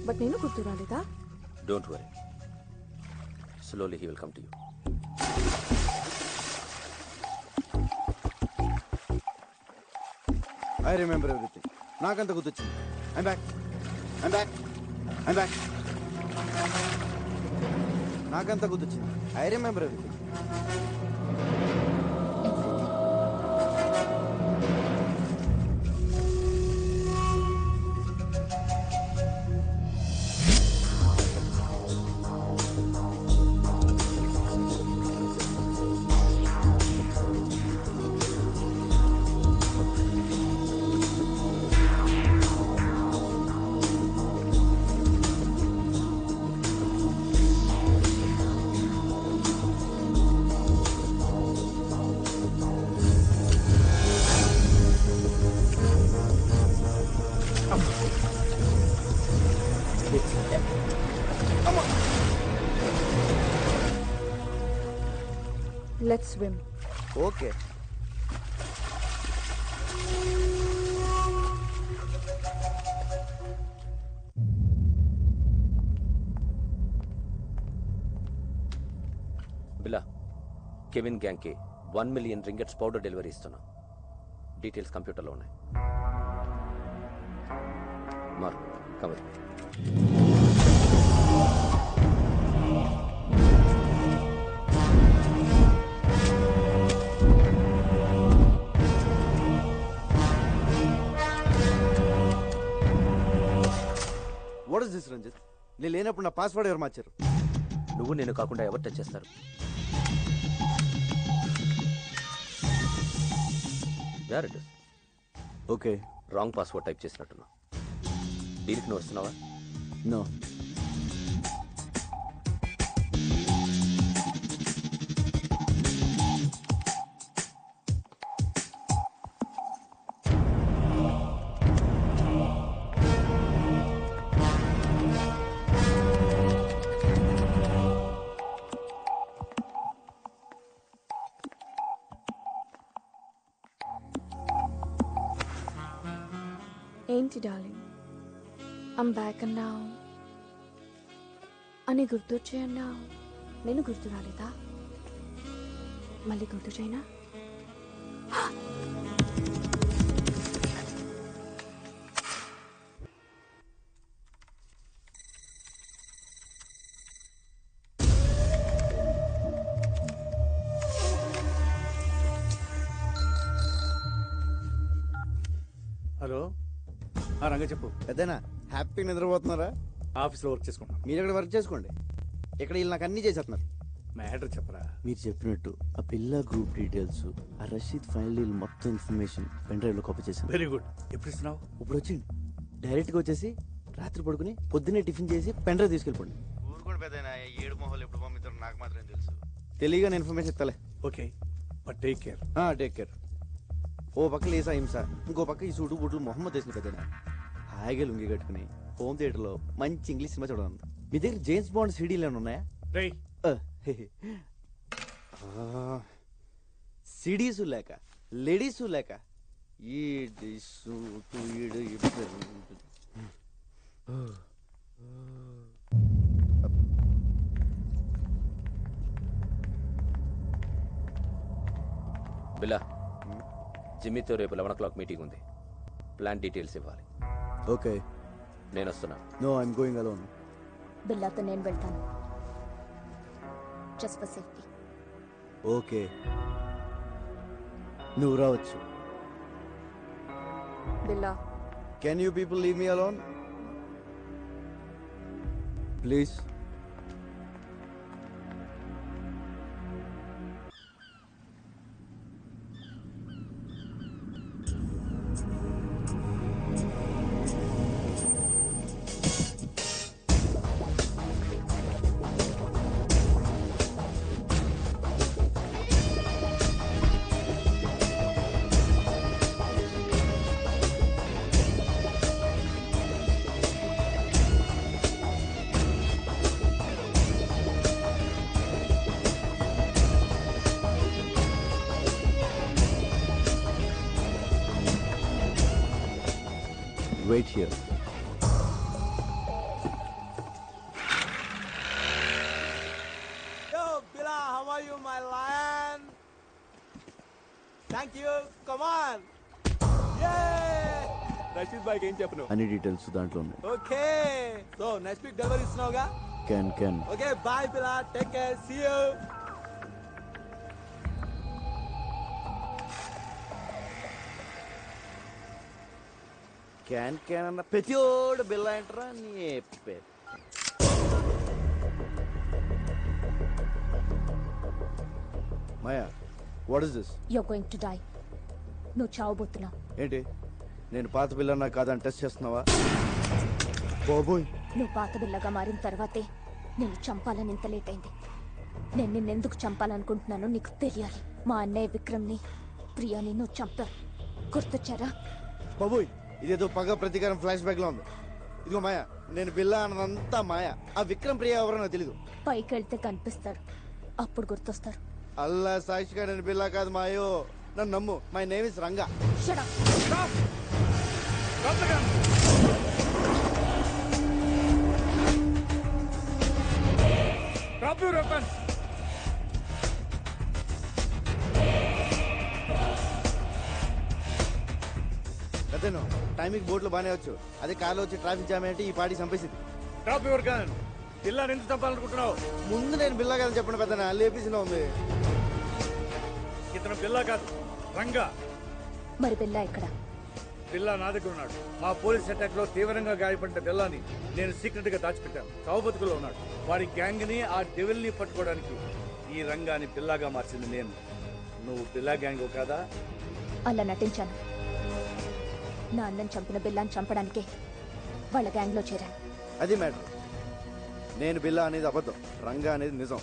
బట్ నేను గుర్తు రాలేదా? Don't worry, slowly he will come to you. I remember everything. నాకంత గుర్తొచ్చింది. I'm back, I'm back, I'm back. నాకంత గుర్తొచ్చింది. I remember everything. Let's swim. Okay. Billa, Kevin గ్యాంగ్కి 1 మిలియన్ రింగెట్స్ పౌడర్ డెలివరీ ఇస్తున్నాం. డీటెయిల్స్ కంప్యూటర్లో ఉన్నాయి. Mark cover. What is this Ranjith? నేను లేనప్పుడు నా పాస్వర్డ్ ఎవరు మార్చారు? నువ్వు నేను కాకుండా ఎవరు టచ్ చేస్తారు? యార్ it is. Okay, wrong password type చేసినట్టున్నా. డీల్కి నువ్వు వస్తున్నావా? నో. ఏంటి డార్లింగ్, ఐమ్ బ్యాక్ అన్నావు అని గుర్తొచ్చాయన్నావు. నేను గుర్తు రాలేదా? మళ్ళీ గుర్తు చేయనా? హలో, రంగా చెప్పు. పెద్దనా హ్యాపీ నిద్రపోతున్నారా? ఆఫీస్లో వర్క్ చేసుకుంటాం. మీరు ఇక్కడ వర్క్ చేసుకోండి. ఇక్కడ వీళ్ళు నాకు అన్నీ చేసేస్తున్నారు. మ్యాటర్ చెప్పరా. మీరు చెప్పినట్టు ఆ పిల్ల గ్రూప్ డీటెయిల్స్, ఆ రషీద్ ఫైల్ డీల్ మొత్తం ఇన్ఫర్మేషన్ పెన్ డ్రైవ్లో కాపీ చేశాను. Very good. ఎప్పుడు ఇస్తున్నావు? ఇప్పుడు వచ్చింది. డైరెక్ట్గా వచ్చేసి రాత్రి పడుకుని పొద్దున్నే టిఫిన్ చేసి పెన్ డ్రైవ్ తీసుకెళ్ళిపోండి. ఊరుకోండి పెద్దనా, 7 మొహాలు ఎప్పుడు పంపిస్తారు నాకు మాత్రం తెలుసు. తెలియగానే ఇన్ఫర్మేషన్ ఇస్తలే. Okay, but take care. Take care. ఓ పక్క లేసా హింస, ఇంకో పక్క ఈ సూటు బుట్లు మొహమ్మద్ వేసిన పెద్దనా హాయిగా లుంగి కట్టుకుని హోమ్ థియేటర్లో మంచి ఇంగ్లీష్ సినిమా చూడాలి. మీ దగ్గర జేమ్స్ బాండ్ సీడీలు ఏమైనా ఉన్నాయా? సిడీసు లేక లేడీసు లేక ఈ బిలా, జిమ్మీతో రేపు 11 o'clock మీటింగ్ ఉంది. ప్లాన్ డీటెయిల్స్ ఇవ్వాలి. ఓకే, నేను వస్తున్నా. No, I'm going alone. బిల్లాతో నేను వెళ్తాను, జస్ట్ ఫర్ సేఫ్టీ. ఓకే, నువ్వు రావచ్చు. Billa, can you people leave me alone please? Wait here. Yo, Bila, how are you, my lion? Thank you. Come on. Yay! Rashid bhai ఏం చెప్పను? అన్ని డీటెయిల్స్ దాంట్లో ఉన్నాయి. Okay. So next week delivery ఇస్తున్నావుగా? కెన్. Okay, bye Bila. Take care. See you. క్యాన్ అన్న ప్రతిోడు బిల్ల ఏంట్రా నీ పేరు. Maya, what is this? You're going to die. నువ్వు చావబోతున్నావు. ఏంటి, నేను పాత బిల్లన్నా కాదని టెస్ట్ చేస్తున్నావా? బాబోయ్, నువ్వు పాత బిల్లగా మారిన తర్వాతే నేను చంపాలని ఇంత లేట్ అయింది. నేను నిన్నెందుకు చంపాలనుకుంటున్నానో నీకు తెలియాలి. మా అన్నయ్య విక్రమ్ని, ప్రియాని నువ్వు చంపావు. గుర్తొచ్చారా? బాబోయ్, ఇదేదో పగ ప్రతీకారం ఫ్లాష్ బ్యాక్ లో ఉంది. ఇదిగో మాయా, నేను బిల్ల అన్నదంతా మాయా. ఆ విక్రమ్ ప్రియ ఎవరో నాకు తెలీదు. పైకి వెళ్తే కనిపిస్తారు, అప్పుడు గుర్తొస్తారు. అల్లా సాక్షిగా నేను బిల్లా కాదు మాయో, నన్ను నమ్ము. My name is Ranga. Shut up. Drop your weapons. అదేను టైంకి బోట్లు బానే వచ్చు, అదే కార్లో వచ్చి ట్రాఫిక్ జామ్ ఏంటి ఈ పార్టీ చంపేసింది. Drop your gun. పిల్లని ఎందుకు చంపాలనుకుంటున్నావు? ముందు నేను బిల్లా కాదని చెప్పండి పెద్దనా, లేపీసీలో ఉంది. ఇతను బిల్లా కాదు, రంగా. మరి బిల్లా ఇక్కడ? బిల్లా నా దగ్గర ఉన్నాడు. మా పోలీస్ అటాక్ లో తీవ్రంగా గాయపడిన బిల్లాని నేను సీక్రెట్ గా దాచిపెట్టాను. చావుబతుకులో ఉన్నాడు. వాడి గ్యాంగ్ ని, ఆ డెవిల్ ని పట్టుకోవడానికి ఈ రంగాని బిల్లాగా మార్చింది నేను. నువ్వు బిల్లా గ్యాంగ్ కాదా? అలా నటించాను. నా అన్నని చంపిన బిల్లాని చంపడానికే వాళ్ళ గ్యాంగ్ లో చేరాను. అది మ్యాటర్. నేను బిల్లా అనేది అబద్ధం, రంగా అనేది నిజం.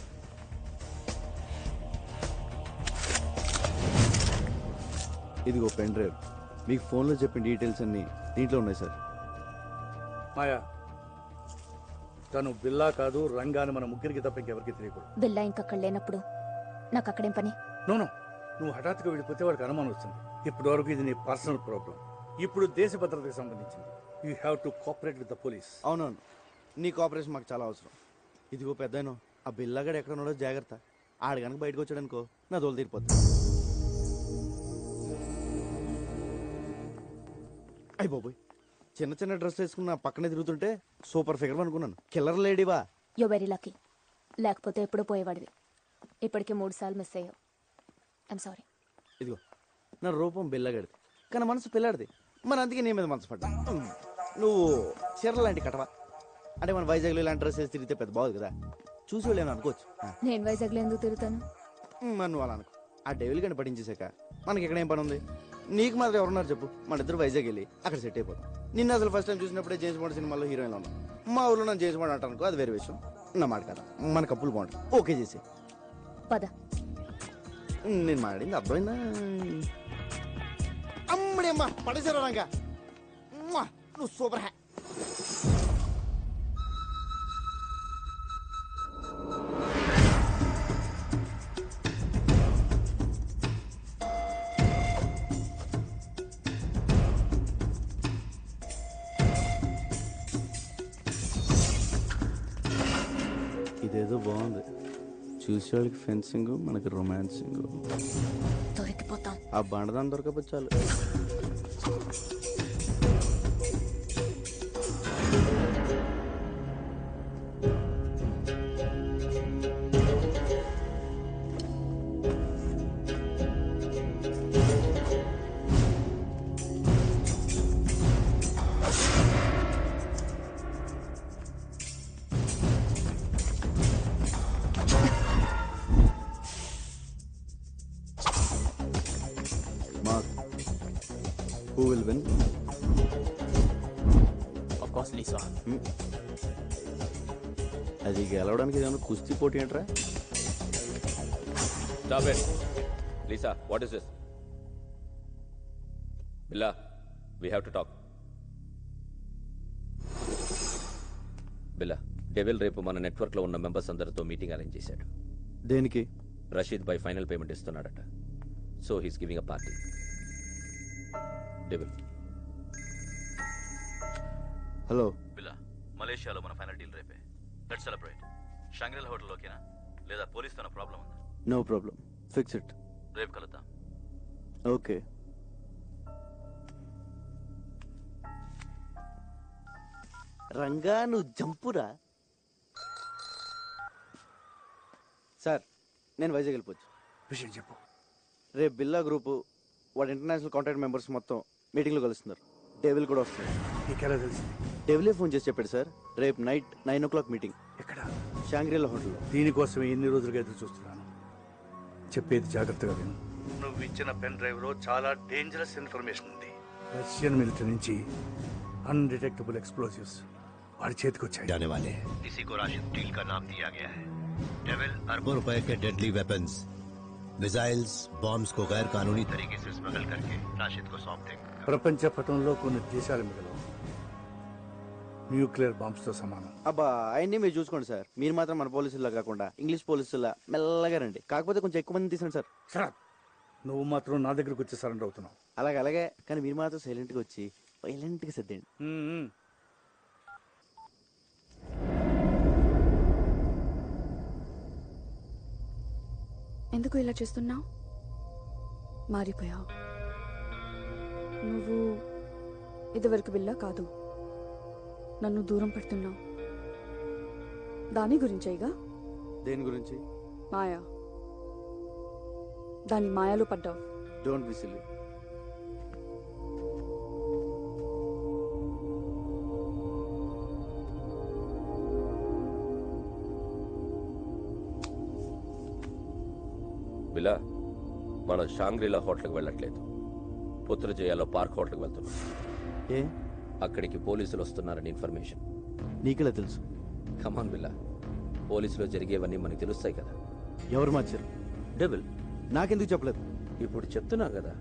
ఇదిగో పెన్ డ్రైవ్, మీకు ఫోన్లో చెప్పిన డీటెయిల్స్ అన్ని దీంట్లో ఉన్నాయి సార్. మాయా, తను బిల్లా కాదు, రంగాని మన ముగ్గురికి తప్ప ఇంకెవరికి తెలియకూడదు. బిల్లా ఇంకక్కడ లేనప్పుడు నాకు అక్కడేం పని? నో, నువ్వు హఠాత్తుగా వెళ్ళిపోతే వాడికి అనుమానం వస్తుంది. ఇప్పటి వరకు ఇది నీ పర్సనల్ ప్రాబ్లం. ఇప్పుడు దేశ భద్రతకు సంబంధించింది. You have to cooperate with the police. అవునవును, నీ కోఆపరేషన్ మాకు చాలా అవసరం. ఇదిగో పెద్దను, ఆ బిల్లాగాడు ఎక్కడ ఉన్నాడో జాగ్రత్త. ఆడు కనుక బయటకు వచ్చాడనుకో నా దోలు తీరిపోతుంది. అయ్యి బాబోయ్, చిన్న డ్రెస్ వేసుకున్న పక్కనే తిరుగుతుంటే సూపర్ ఫిగర్ అనుకున్నాను. కిల్లర్ లేడీవా? You very lucky. లేకపోతే ఎప్పుడో పోయేవాడివి. ఇప్పటికే 3 సార్లు మిస్ అయ్యావు. I'm sorry. ఇదిగో, నా రూపం బిల్లగాడిది కానీ మనసు పిల్లాడిది. మన అందుకే నీ మీద మనసు పడ్డా. నువ్వు చీరలు లాంటి కట్టవా? అంటే మన వైజాగ్లో ఇలాంటి డ్రెస్ వేసి తిరిగితే పెద్ద బాగుంది కదా, చూసి వెళ్ళాను అనుకోవచ్చు. నేను వైజాగ్లో ఎందుకు తిరుగుతాను? మరి నువ్వు అలా అనుకో. ఆ డెవిల్ గని పట్టించేసాక మనకి ఇక్కడ ఏం పని ఉంది? నీకు మాత్రం ఎవరున్నారు చెప్పు? మన ఇద్దరు వైజాగ్ వెళ్ళి అక్కడ సెట్ అయిపోతాం. నిన్న అసలు ఫస్ట్ టైం చూసినప్పుడే జేమ్స్ బాండ్ సినిమాలో హీరోయిన్లో ఉన్నాం. మా ఊళ్ళో నన్ను జేమ్స్ బాండ్ అంటానుకో, అది వేరే విషయం. నా మాట కదా, మన కప్పులు బాగుంటుంది. ఓకే చేసి పద. నేను మాడింది అర్థమైందా? అమ్మడి అమ్మ పడేసారా రంగా, నువ్వు సూపర్ హ్యా. ఇదేదో బాగుంది. చూసేవాళ్ళకి ఫెన్సింగ్, మనకి రొమాన్సింగ్. దొరికిపోతాం. ఆ బండదాన్ని దొరకపోతే చాలు. Who will win? Of course, Lisa. అది గెలవడానికి ఏమైనా కుస్తీ పోటీ ఏంట్రా? Stop it. Lisa, what is this? Billa, we have to talk. Billa, devil రేపు మన నెట్వర్క్లో ఉన్న మెంబర్స్ అందరితో మీటింగ్ అరేంజ్ చేశాడు. దేనికి? రషీద్ బై ఫైనల్ పేమెంట్ ఇస్తున్నాడట. So he's giving a party. Devil, hello Billa, మలేషియాలో మన ఫైనల్ డీల్ రేపే. Let's celebrate. షాంగ్రిలా హోటల్లోకేనా లేదా పోలీస్తో ప్రాబ్లం ఉందా? No problem, fix it. రేపు కలుద్దాం. ఓకే. రంగా నువ్వు జంపురా. సార్, నేను వైజాగ్ వెళ్ళిపోవచ్చు. విషయం చెప్పు. రేపు బిల్లా గ్రూపు వాడు ఇంటర్నేషనల్ కాంటాక్ట్ మెంబర్స్ మొత్తం మీటింగ్లో కలుస్తున్నారు. డెవిల్ కూడా వస్తుంది. నీకెలా తెలిసింది? డెవిలే ఫోన్ చేసి చెప్పాడు సార్. రేపు నైట్ 9 o'clock మీటింగ్. ఎక్కడ? షాంగ్రిలా హోటల్లో. దీనికోసం ఎన్ని రోజులుగా ఎదురు చూస్తున్నాను. చెప్పేది జాగ్రత్తగా విను. నువ్వు ఇచ్చిన పెన్ డ్రైవ్ లో చాలా డేంజరస్ ఇన్ఫర్మేషన్ ఉంది. రష్యన్ మిలిటరీ నుంచి अनडिटेक्टेबल एक्सप्लोसिव्स वाले చేతికి వచ్చాయి. जाने वाले इसी को राशिद डील का नाम दिया गया है. डेविल अरबों रुपए के डेडली वेपन्स, मिसाइल्स, बॉम्ब्स को गैर कानूनी तरीके से स्मगल करके राशिद को सौंप देंगे. ప్రపంచ పటంలో కొన్ని దేశాల మీదలో న్యూక్లియర్ బాంబ్స్ తో సమానం. అబ్బా ఆయన్ని మీరు చూసుకోండి సార్. మీరు మాత్రం మన పోలీసుల్లా కాకుండా ఇంగ్లీష్ పోలీసుల్లా మెల్లగా రండి. కాకపోతే కొంచెం ఎక్కువ మంది తీసండి సార్. సార్, నువ్వు మాత్రం నా దగ్గరకు వచ్చి సరెండర్ అవుతున్నావు. అలాగే కానీ మీరు మాత్రం సైలెంట్గా వచ్చి వైలెంట్గా సర్దేయండి. ఎందుకు ఇలా చేస్తున్నావు? మారిపోయావు. నువ్వు ఇదివరకు బిల్లా కాదు. నన్ను దూరం పెడుతున్నావు. దాని గురించేగా? దేని గురించి? మాయా. దాని మాయలో పడ్డావు. Don't be silly. బిలా, మనం షాంగ్రిలా హోటల్కి వెళ్ళట్లేదు. పుత్రజయాలో పార్క్ హోటల్కి వెళ్తున్నాం. ఏ? అక్కడికి పోలీసులు వస్తున్నారని ఇన్ఫర్మేషన్. నీకెలా తెలుసు? కమాన్ బిల్లా, పోలీసులో జరిగేవన్నీ మనకు తెలుస్తాయి కదా. ఎవరు మార్చారు? డెవిల్. నాకెందుకు చెప్పలేదు? ఇప్పుడు చెప్తున్నా కదా.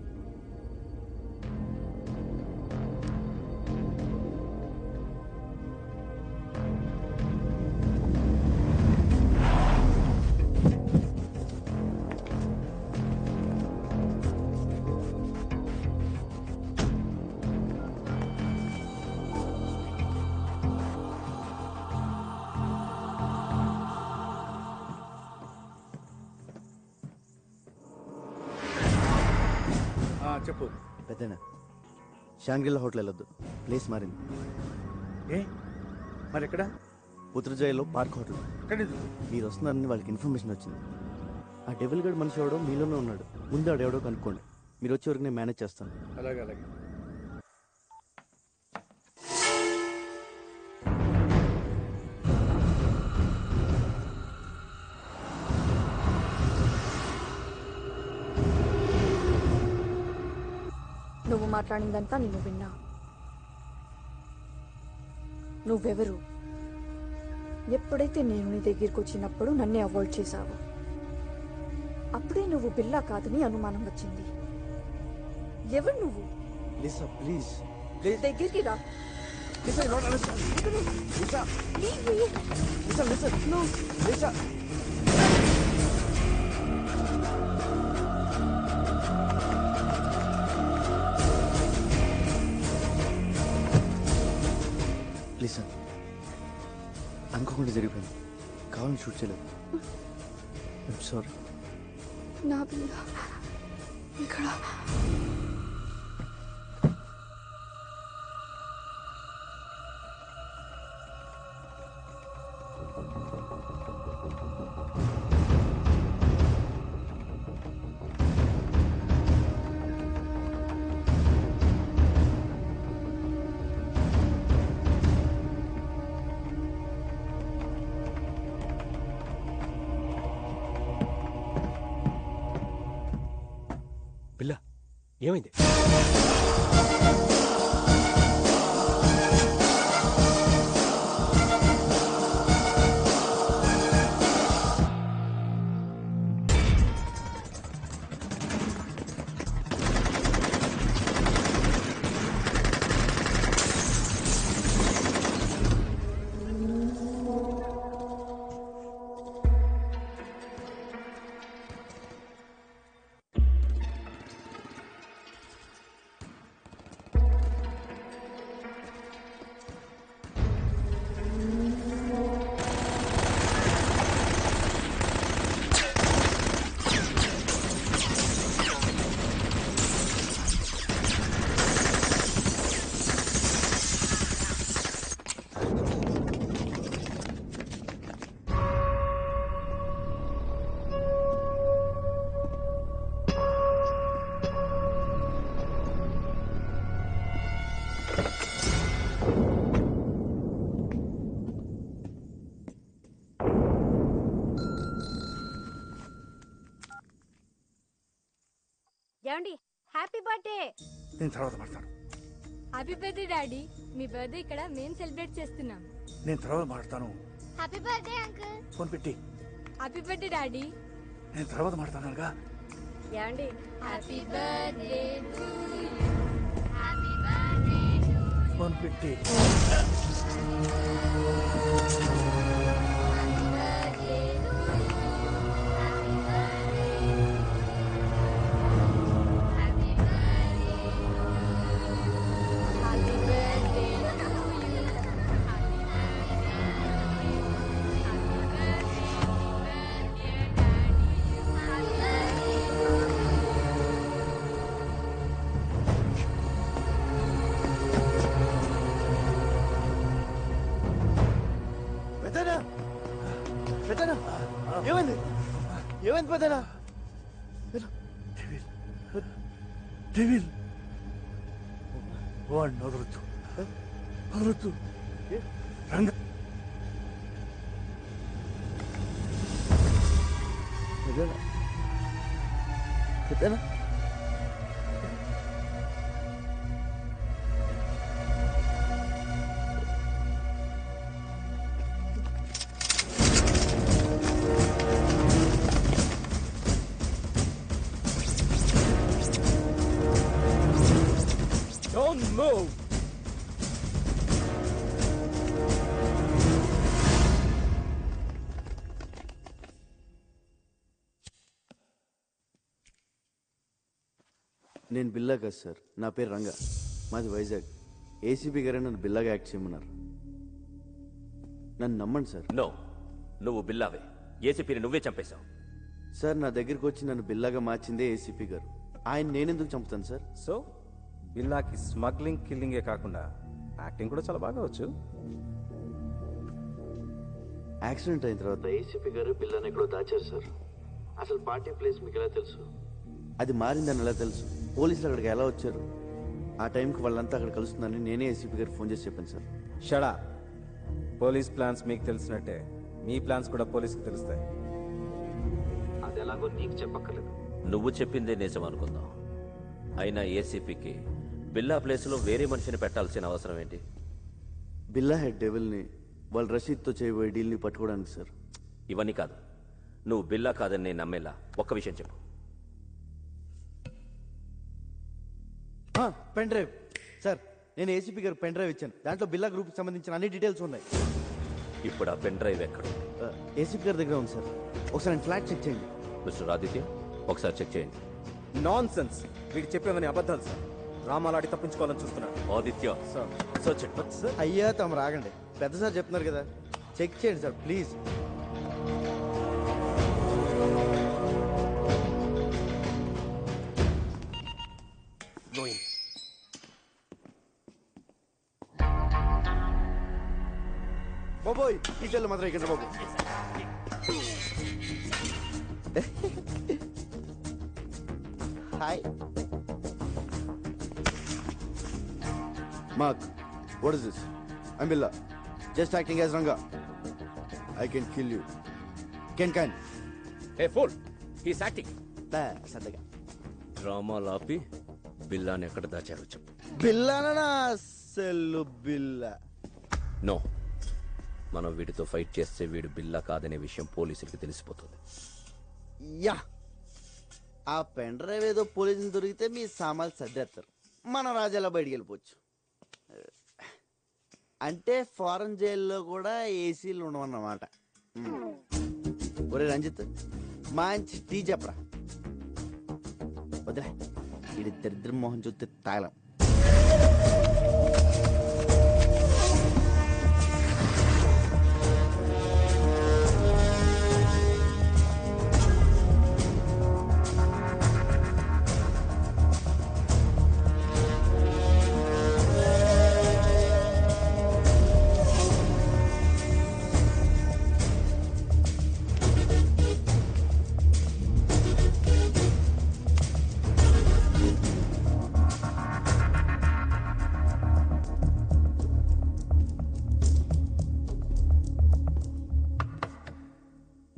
చెప్పు. పెద్దనా, షాంగ్రిలా హోటల్ వెళ్ళొద్దు. ప్లేస్ మారింది. ఏ మరి ఎక్కడ? పుత్రజయలో పార్క్ హోటల్. మీరు వస్తున్నారని వాళ్ళకి ఇన్ఫర్మేషన్ వచ్చింది. ఆ డెవిల్ గడ్ మనిషి ఎవడో మీలోనే ఉన్నాడు. ముందు ఆడెవడో కనుక్కోండి. మీరు వచ్చే వరకు నేను మేనేజ్ చేస్తాను. అలాగే అలాగే. నువ్వు మాట్లాడిందంతా నేను విన్నా. నువ్వెవరు? ఎప్పుడైతే నేను నీ దగ్గరికి వచ్చినప్పుడు నన్నే అవాయిడ్ చేశావు. అప్పుడే నువ్వు బిల్లా కాదని అనుమానం వచ్చింది. ఎవరు నువ్వు? లిసా ప్లీజ్ దగ్గరికి రా. Lisa not understand. Lisa Lisa listen. No Lisa. Listen, అనుకోకుండా జరిగిపోయింది. కావాలని షూట్ చేయలేదు. I'm sorry. నా బిల్లా ఇక్కడ. బిల్లా, ఏమైంది? ఏమండి హ్యాపీ బర్త్డే. నేను తర్వాత మాట్లాడతాను. Happy birthday daddy. మీ బర్త్డే ఇక్కడ మేము సెలబ్రేట్ చేస్తున్నాం. నేను తర్వాత మాట్లాడతాను. Happy birthday uncle. ఫోన్ పెట్టి. Happy birthday daddy. నేను తర్వాత మాట్లాడతానుగా. ఏమండి happy birthday to you. Happy birthday to phone పెట్టి. ఏమైంది ఏమైంది పెద్దనా? డెవిల్ వాడిని వదలొద్దు వదలొద్దు. రంగ పెద్దనా Don't move. నేను బిల్లా కాదు సార్, నా పేరు రంగా, మాది వైజాగ్. ఏసీపీ గారే నన్ను బిల్లాగా యాక్ట్ చేయమన్నారు. నన్ను నమ్మండి సార్. నో, నువ్వు బిల్లావే. ఏసీపీని నువ్వే చంపేశావు. సార్ నా దగ్గరికి వచ్చి నన్ను బిల్లాగా మార్చిందే ఏసీపీ గారు. ఆయన నేనెందుకు చంపుతాను సార్? సో బిల్లాకి స్మగ్లింగ్ కిల్లింగే కాకుండా యాక్టింగ్ కూడా చాలా బాగా వచ్చు. యాక్సిడెంట్ అయిన తర్వాత ఏసీపీ గారు బిల్లాని ఎక్కడో దాచారు సార్. అసలు పార్టీ ప్లేస్ మీకు ఎలా తెలుసు? అది మారిందని ఎలా తెలుసు? పోలీసులు అక్కడికి ఎలా వచ్చారు? ఆ టైంకి వాళ్ళంతా అక్కడ కలుస్తుందని నేనే ఏసీపీ గారికి ఫోన్ చేసి చెప్పాను సార్. షడా, పోలీస్ ప్లాన్స్ మీకు తెలిసినట్టే మీ ప్లాన్స్ కూడా పోలీస్కి తెలుస్తాయి. అది ఎలాగో నీకు చెప్పక్కర్లేదు. నువ్వు చెప్పిందే నిజం అనుకుందాం. అయినా ఏసీపీకి బిల్లా ప్లేస్లో వేరే మనిషిని పెట్టాల్సిన అవసరం ఏంటి? బిల్లా హెడ్ డెవిల్ని వాళ్ళు రషీద్తో చేయబోయే డీల్ని పట్టుకోవడానికి సార్. ఇవన్నీ కాదు, నువ్వు బిల్లా కాదని నేను నమ్మేలా ఒక్క విషయం చెప్పు. పెన్ డ్రైవ్ సార్, నేను ఏసీపీ గారు పెన్ డ్రైవ్ ఇచ్చాను. దాంట్లో బిల్లా గ్రూప్కి సంబంధించిన అన్ని డీటెయిల్స్ ఉన్నాయి. ఇప్పుడు ఆ పెన్ డ్రైవ్ ఎక్కడ? ఏసీపీ గారి దగ్గర ఉంది సార్. ఒకసారి నేను ఫ్లాట్ చెక్ చేయండి. మిస్టర్ ఆదిత్య, ఒకసారి చెక్ చేయండి. నాన్ సెన్స్, వీడు చెప్పేవని అబద్ధాలు సార్. రామాలాడి తప్పించుకోవాలని చూస్తున్నాడు. Aditya sir, search it. Sir అయ్యా తమ రాగండి, పెద్ద సార్ చెప్తున్నారు కదా, చెక్ చేయండి సార్ ప్లీజ్. బాబోయ్ ఈ చెల్లు మాత్రం ఇక్కడ బాబు. Hi Mark, what is this? I'm Billa. Just acting as Ranga. I can kill you. Can. Hey fool, he's acting. సద్దగా డ్రామాలు ఆపి బిల్లాని ఎక్కడ దాచారో చెప్పు. బిల్లానా? సెల్లు బిల్లా. నో, మనం వీడితో ఫైట్ చేస్తే వీడు బిల్లా కాదనే విషయం పోలీసులకి తెలిసిపోతుంది. యా, ఆ పెన్ డ్రైవ్ ఏదో పోలీసులు దొరికితే మీ సామాన్లు సర్దేస్తారు. మన రాజాలా బయటికి వెళ్ళిపోవచ్చు. అంటే ఫారెన్ జైల్లో కూడా ఏసీలు ఉండవన్నమాట. ఒరే రంజిత్, మంచి టీ చెప్పరా. వదిలే, ఇది దరిద్ర మోహన్ చూస్తే తాగలం.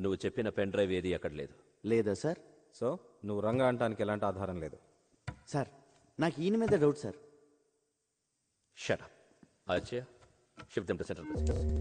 నువ్వు చెప్పిన పెన్ డ్రైవ్ ఏది ఎక్కడ లేదు. లేదా సార్? సో నువ్వు రంగా అంటానికి ఎలాంటి ఆధారం లేదు. సార్ నాకు ఈయన మీద డౌట్ సార్. Shut up. అచ్చా, shift them to central presidents.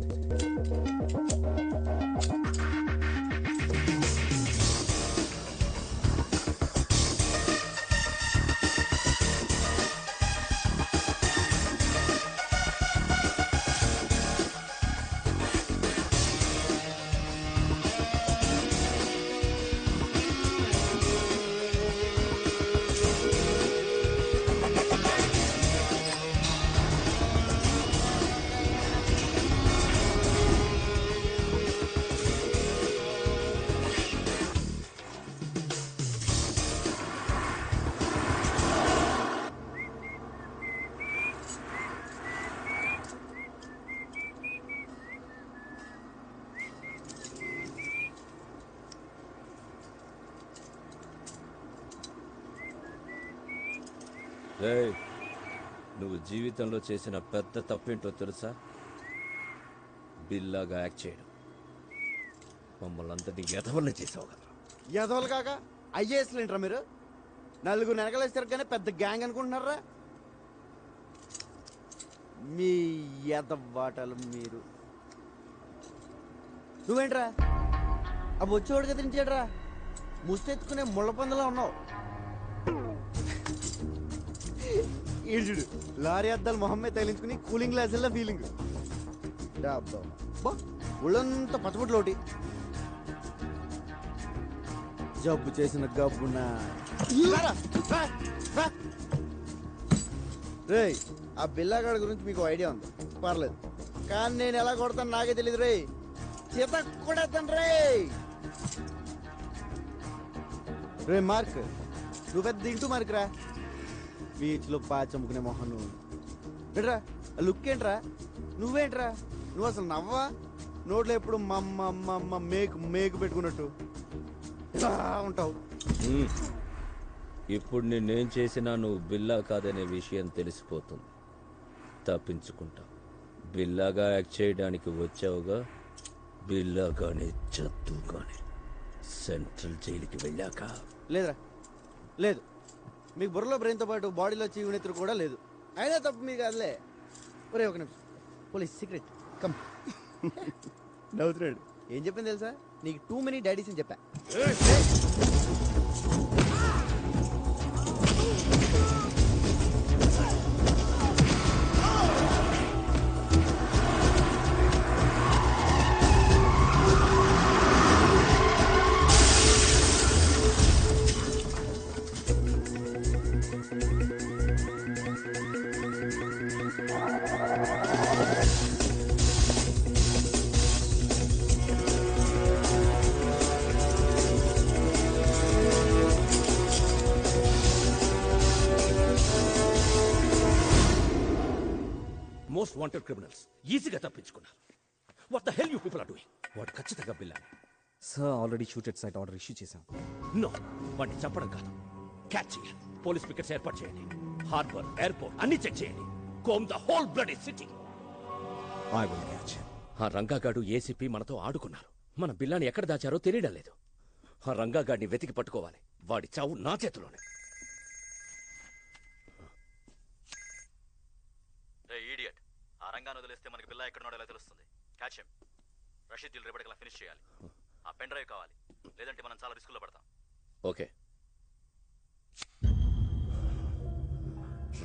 రేయ్, నువ్వు జీవితంలో చేసిన పెద్ద తప్పేంటో తెలుసా? బిల్లాగా యాక్ట్ చేయడం. మమ్మల్ని అందరినీ ఎదవల్ని చేసావు కదా. ఎదవలు కాక ఐఏఎస్లు ఏంట్రా మీరు? నలుగురు వెనకలేసి తిరగగానే పెద్ద గ్యాంగ్ అనుకుంటున్నారా? మీ ఎదవాటలు మీరు. నువ్వేంట్రా ఆ బొచ్చోడు కదిలించాడ్రా? ముస్తెత్తుకునే ముళ్ళ పందులా ఉన్నావు. ఈడుడు లారీ అద్దాలు మొహమ్మే తగిలించుకుని కూలింగ్ గ్లాసుల్లో ఫీలింగ్. ఒళ్ళంతా పచ్చబొట్లు ఒకటి. జబ్బు చేసిన గబ్బున రే. ఆ బిల్లాగాడి గురించి మీకు ఐడియా ఉంది, పర్లేదు. కానీ నేను ఎలా కొడతాను నాకే తెలియదు రే. చేత కొడతాను రే. రే మార్క్, నువ్వు పెద్ద ఇంటూ మార్క్ రా. బీచ్లో పాచమ్ముకునే మొహన్ నువ్వు. బెట్రా ఆ లుక్ ఏంట్రా? నువ్వేంట్రా? నువ్వు అసలు నవ్వా? నోట్లో ఎప్పుడు మమ్మ మేకు పెట్టుకున్నట్టు ఇలా ఉంటావు. ఇప్పుడు నేనేం చేసినా నువ్వు బిల్లా కాదనే విషయం తెలిసిపోతుంది. తప్పించుకుంటావు. బిల్లాగా యాక్ట్ చేయడానికి వచ్చావుగా. బిల్లాగానే చదువుగానే సెంట్రల్ జైలుకి వెళ్ళాక. లేదురా, లేదు. మీకు బుర్రలో బ్రెయిన్తో పాటు బాడీలో చీవునెత్తురు కూడా లేదు. అయినా తప్పు మీకు కాదులే. ఒరే ఒక నిమిషం, పోలీస్ సీక్రెట్ కమ్. నవ్వుతున్నాడు. ఏం చెప్పింది తెలుసా? నీకు టూ మెనీ డాడీస్ అని చెప్పా. మోస్ట్ వాంటెడ్ క్రిమినల్స్ ఈజీగా తప్పించుకున్నారు. What the hell you people are doing? వాడు ఖచ్చితంగా బిల్లా. Sir already shoot at sight order issue చేశాం. నో, వాడిని చంపడం కాదు, క్యాచ్ చేయాలి. పోలీస్ పికెట్స్ ఏర్పాటు చేయండి. హార్బర్, ఎయిర్పోర్ట్ అన్ని చెక్ చేయండి. Comb the whole bloody city. I will catch. ఆ రంగాగాడు ఏసీపీ మనతో ఆడుకున్నారు. మన బిల్లాని ఎక్కడ దాచారో తెలియడం లేదు. ఆ రంగాగాడిని వెతికి పట్టుకోవాలి. వాడి చావు నా చేతిలోనే. ఈడియట్, ఆ రంగాన్ని వదిలేస్తే మనకి బిల్లా ఎక్కడ ఉన్నాడో తెలుస్తుంది. Catch him. రషీద్ డీల్ రేపటికల్లా ఫినిష్ చేయాలి. ఆ పెన్ డ్రైవ్ కావాలి, లేదంటే మనం చాలా రిస్కులో పడతాం. ఓకే.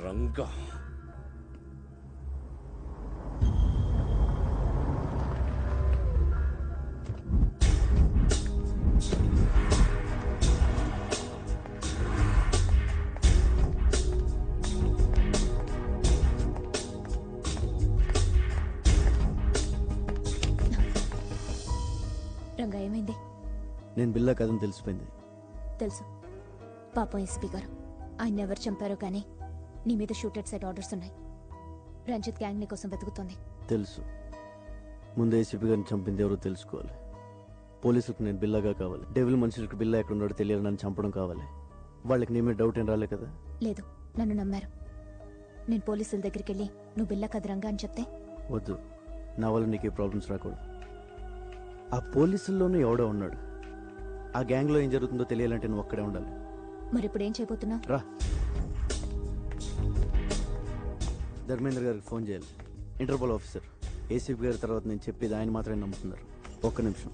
రంగా రంగా ఏమైంది? నేను బిల్లా కథను తెలిసిపోయింది. తెలుసు. పాపం ఎస్పీ గారు ఆయన ఎవరు చంపారో కానీ నీ మీద షూట్ ఎట్ సైట్ ఆర్డర్స్ ఉన్నాయి. రంజిత్ గ్యాంగ్ నీ కోసం వెతుకుతుంది. తెలుసు. ముందు ఏసీపీ గారిని చంపింది ఎవరో తెలుసుకోవాలి. పోలీసులకు నేను బిల్లాగా కావాలి. డెవిల్ మనుషులకు బిల్లా ఎక్కడ ఉన్నాడో తెలియాలి. నన్ను చంపడం కావాలి. వాళ్ళకి నీ మీద డౌట్ ఏం రాలే కదా? లేదు, నన్ను నమ్మారు. నేను పోలీసుల దగ్గరికి వెళ్ళి నువ్వు బిల్లా కథ రంగా అని చెప్తే వద్దు. నా వల్ల నీకు ఏ ప్రాబ్లమ్స్ రాకూడదు. ఆ పోలీసుల్లోనూ ఎవడో ఉన్నాడు. ఆ గ్యాంగ్లో ఏం జరుగుతుందో తెలియాలంటే నువ్వు అక్కడే ఉండాలి. మరి ఇప్పుడు ఏం చేయబోతున్నావు? రా. ధర్మేంద్ర గారికి ఫోన్ చేయాలి. ఇంటర్పోల్ ఆఫీసర్ ఏసీపీ గారి తర్వాత నేను చెప్పేది ఆయన మాత్రమే నమ్ముతున్నారు. ఒక్క నిమిషం.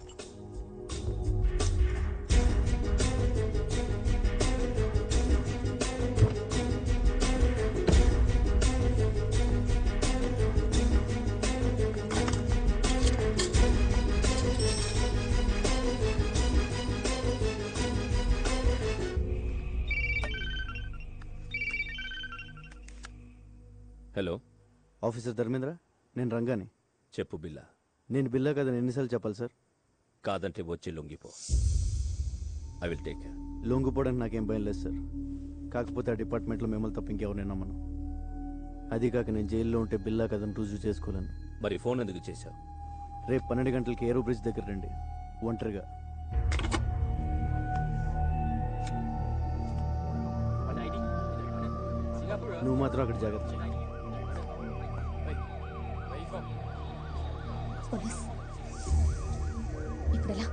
హలో ఆఫీసర్ ధర్మేంద్ర, నేను రంగాని. చెప్పు బిల్లా. నేను బిల్లా కదని ఎన్నిసార్లు చెప్పాలి సార్? కాదంటే వచ్చి లొంగిపో. I will take care. లొంగిపోవడానికి నాకేం భయం లేదు సార్. కాకపోతే ఆ డిపార్ట్మెంట్లో మిమ్మల్ని తప్ప ఇంకెవరిని నమ్మను. అది కాక నేను జైల్లో ఉంటే బిల్లా కదని రుజువు చేసుకోలేను. మరి ఫోన్ ఎందుకు చేశావు? రేపు 12 గంటలకి ఏరో బ్రిడ్జ్ దగ్గర రండి, ఒంటరిగా. నువ్వు మాత్రం అక్కడ జాగ్రత్త. పోలీస్ ఇప్పుడు ఎలా?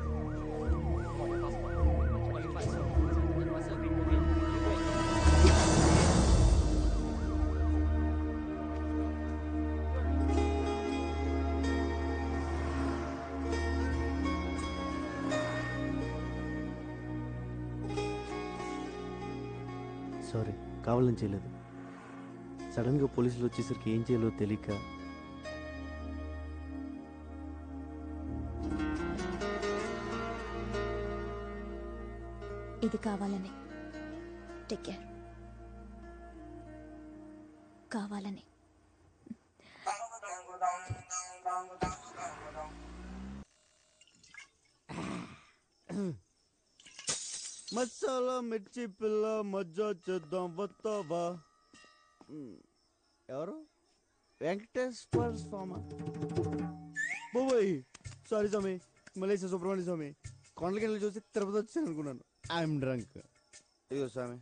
సారీ, కావాలని చేయలేదు. సడన్గా పోలీసులు వచ్చేసరికి ఏం చేయాలో తెలియక. ఇది కావాలని. Take care. కావాలని. మసాలా మిర్చి పిల్ల మజ్జ చేద్దాం వస్తావా? ఎవరు? వెంకటేశ్వర స్వామి. బాబోయ్, సారీ స్వామి. మలేషియా సుబ్రహ్మణ్య స్వామి. కొండలకి చూసి తిరుపతి వచ్చాను అనుకున్నాను. I'm drunk. ఇదిగో స్వామి,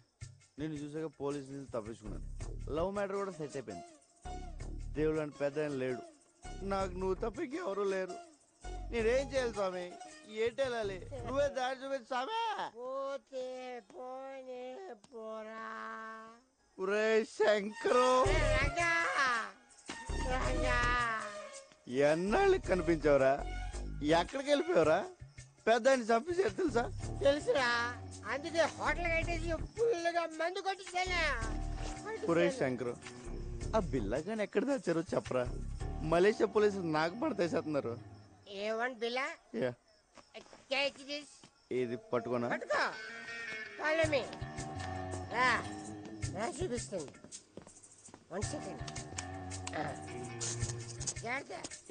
నేను చూసాక పోలీసు నుంచి తప్పించుకున్నాను. లవ్ మ్యాటర్ కూడా సెట్ అయిపోయింది. దేవుడు అంటే పెద్ద ఆయన లేడు. నాకు నువ్వు తప్పకి ఎవరు లేరు. నేనేం చేయాలి స్వామి? ఏంటి వెళ్ళాలి? నువ్వే దారి చూపించు స్వామి. ఒరే శంకరు, ఎన్నాళ్ళకి కనిపించావురా? ఎక్కడికి వెళ్ళిపోయావురా? పెద్ద ఆయన చంపేసారు తెలుసా? తెలుసురా, అందుకే హోటల్ కట్టేసి ఫుల్గా మందు కొట్టేసాను. ఒరే శంకరు, ఆ బిల్లా కానీ ఎక్కడ తెచ్చారో చెప్పరా? మలేషియా పోలీసులు నాకు పడతేసేస్తున్నారు. ఏవన్ బిల్లా? ఇది పట్టుకోనా? పట్టుకో. చూపిస్తుంది. 1 సెకండ్.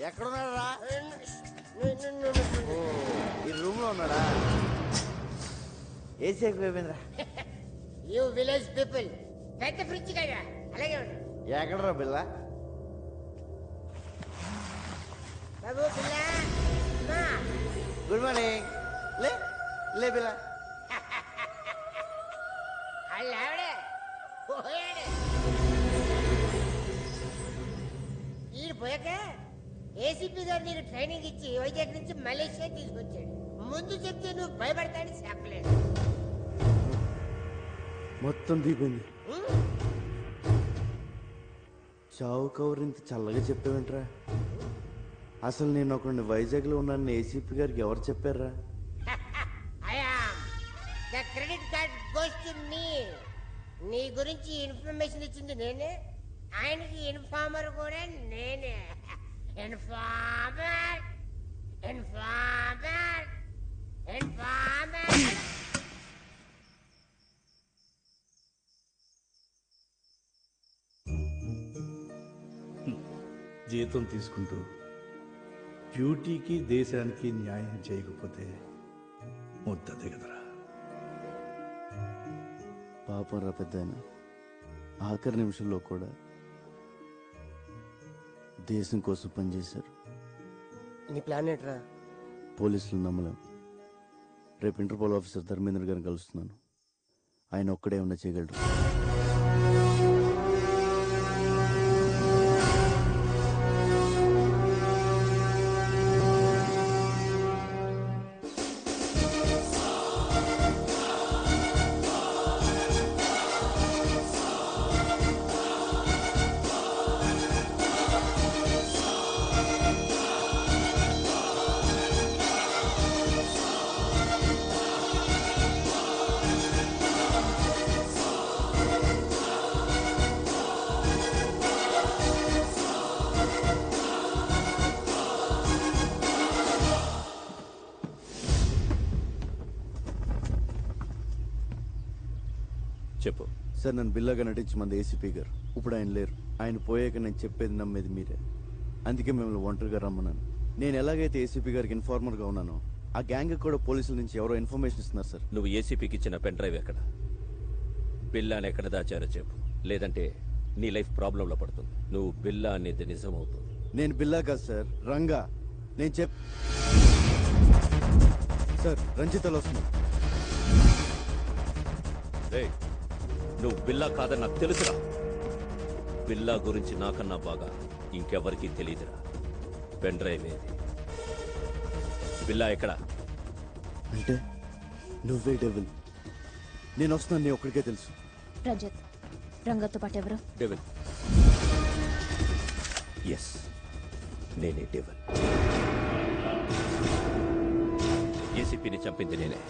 ఎక్కడున్నారా? ఈ రూమ్ లో ఉన్నాడా? ఏసీ అయిపోయిందిరా. యూ విలేజ్ పీపుల్ పెద్ద ఫ్రిడ్జ్ కదా, అలాగే ఉంది. ఎక్కడరా బిల్లా? బాబు బిల్లా, గుడ్ మార్నింగ్. లే లే బిల్లా. అల్లాడే పోయాడు. ఈడు పోయాక ఏసీపీ గారు నీకు ట్రైనింగ్ ఇచ్చి వైజాగ్ నుంచి మలేషియా తీసుకొచ్చాడు. ముందు చెప్తే నువ్వు భయపడతాడని చెప్పలేదు. మొత్తం దీపింది. చావు కవర్ ఇంత చల్లగా చెప్పావేంట్రా? అసలు నేను ఒకరిని వైజాగ్లో ఉన్నాను ఏసీపీ గారికి ఎవరు చెప్పారా? The credit card goes to me. నీ గురించి ఇన్ఫర్మేషన్ ఇచ్చింది నేనే, ఆయనకి ఇన్ఫార్మర్ కూడా నేనే. Informer informer informer. జీతం తీసుకుంటూ డ్యూటీకి దేశానికి న్యాయం చేయకపోతే ముద్ద దిగదరా. పాపం రా పెద్ద ఆయన, ఆఖరి నిమిషంలో కూడా దేశం కోసం పనిచేశారు. నీ ప్లాన్ ఏంట్రా? పోలీసులు నమ్మలేం. రేపు ఇంటర్పోల్ ఆఫీసర్ ధర్మేంద్ర గారిని కలుస్తున్నాను. ఆయన ఒక్కడే ఉన్న చేయగలరు. చెప్పు. సార్ నన్ను బిల్లాగా నటించి మంది ఏసీపీ గారు. ఇప్పుడు ఆయన లేరు. ఆయన పోయాక నేను చెప్పేది నమ్మేది మీరే. అందుకే మిమ్మల్ని ఒంటరిగా రమ్మన్నాను. నేను ఎలాగైతే ఏసీపీ గారికి ఇన్ఫార్మర్గా ఉన్నానో ఆ గ్యాంగ్ కూడా పోలీసుల నుంచి ఎవరో ఇన్ఫర్మేషన్ ఇస్తున్నారు సార్. నువ్వు ఏసీపీకి ఇచ్చిన పెన్ డ్రైవ్ ఎక్కడ? బిల్లాని ఎక్కడ దాచారో చెప్పు, లేదంటే నీ లైఫ్ ప్రాబ్లంలో పడుతుంది. నువ్వు బిల్లా అనేది నిజం అవుతుంది. నేను బిల్లా కాదు సార్, రంగా. నేను సార్ రంజితలో వస్తున్నా. నువ్వు బిల్లా కాదని నాకు తెలుసురా. బిల్లా గురించి నాకన్నా బాగా ఇంకెవరికీ తెలియదురా. పెన్ డ్రైవ్ ఏది? బిల్లా ఎక్కడ? అంటే నువ్వే డెవిల్. నేను వస్తున్నాను, నీ ఒక్కడికే తెలుసు. రజత్, రంగతో పాటు ఎవరు? డెవిల్. ఎస్, నేనే డెవిల్. ఏసీపీని చంపింది నేనే.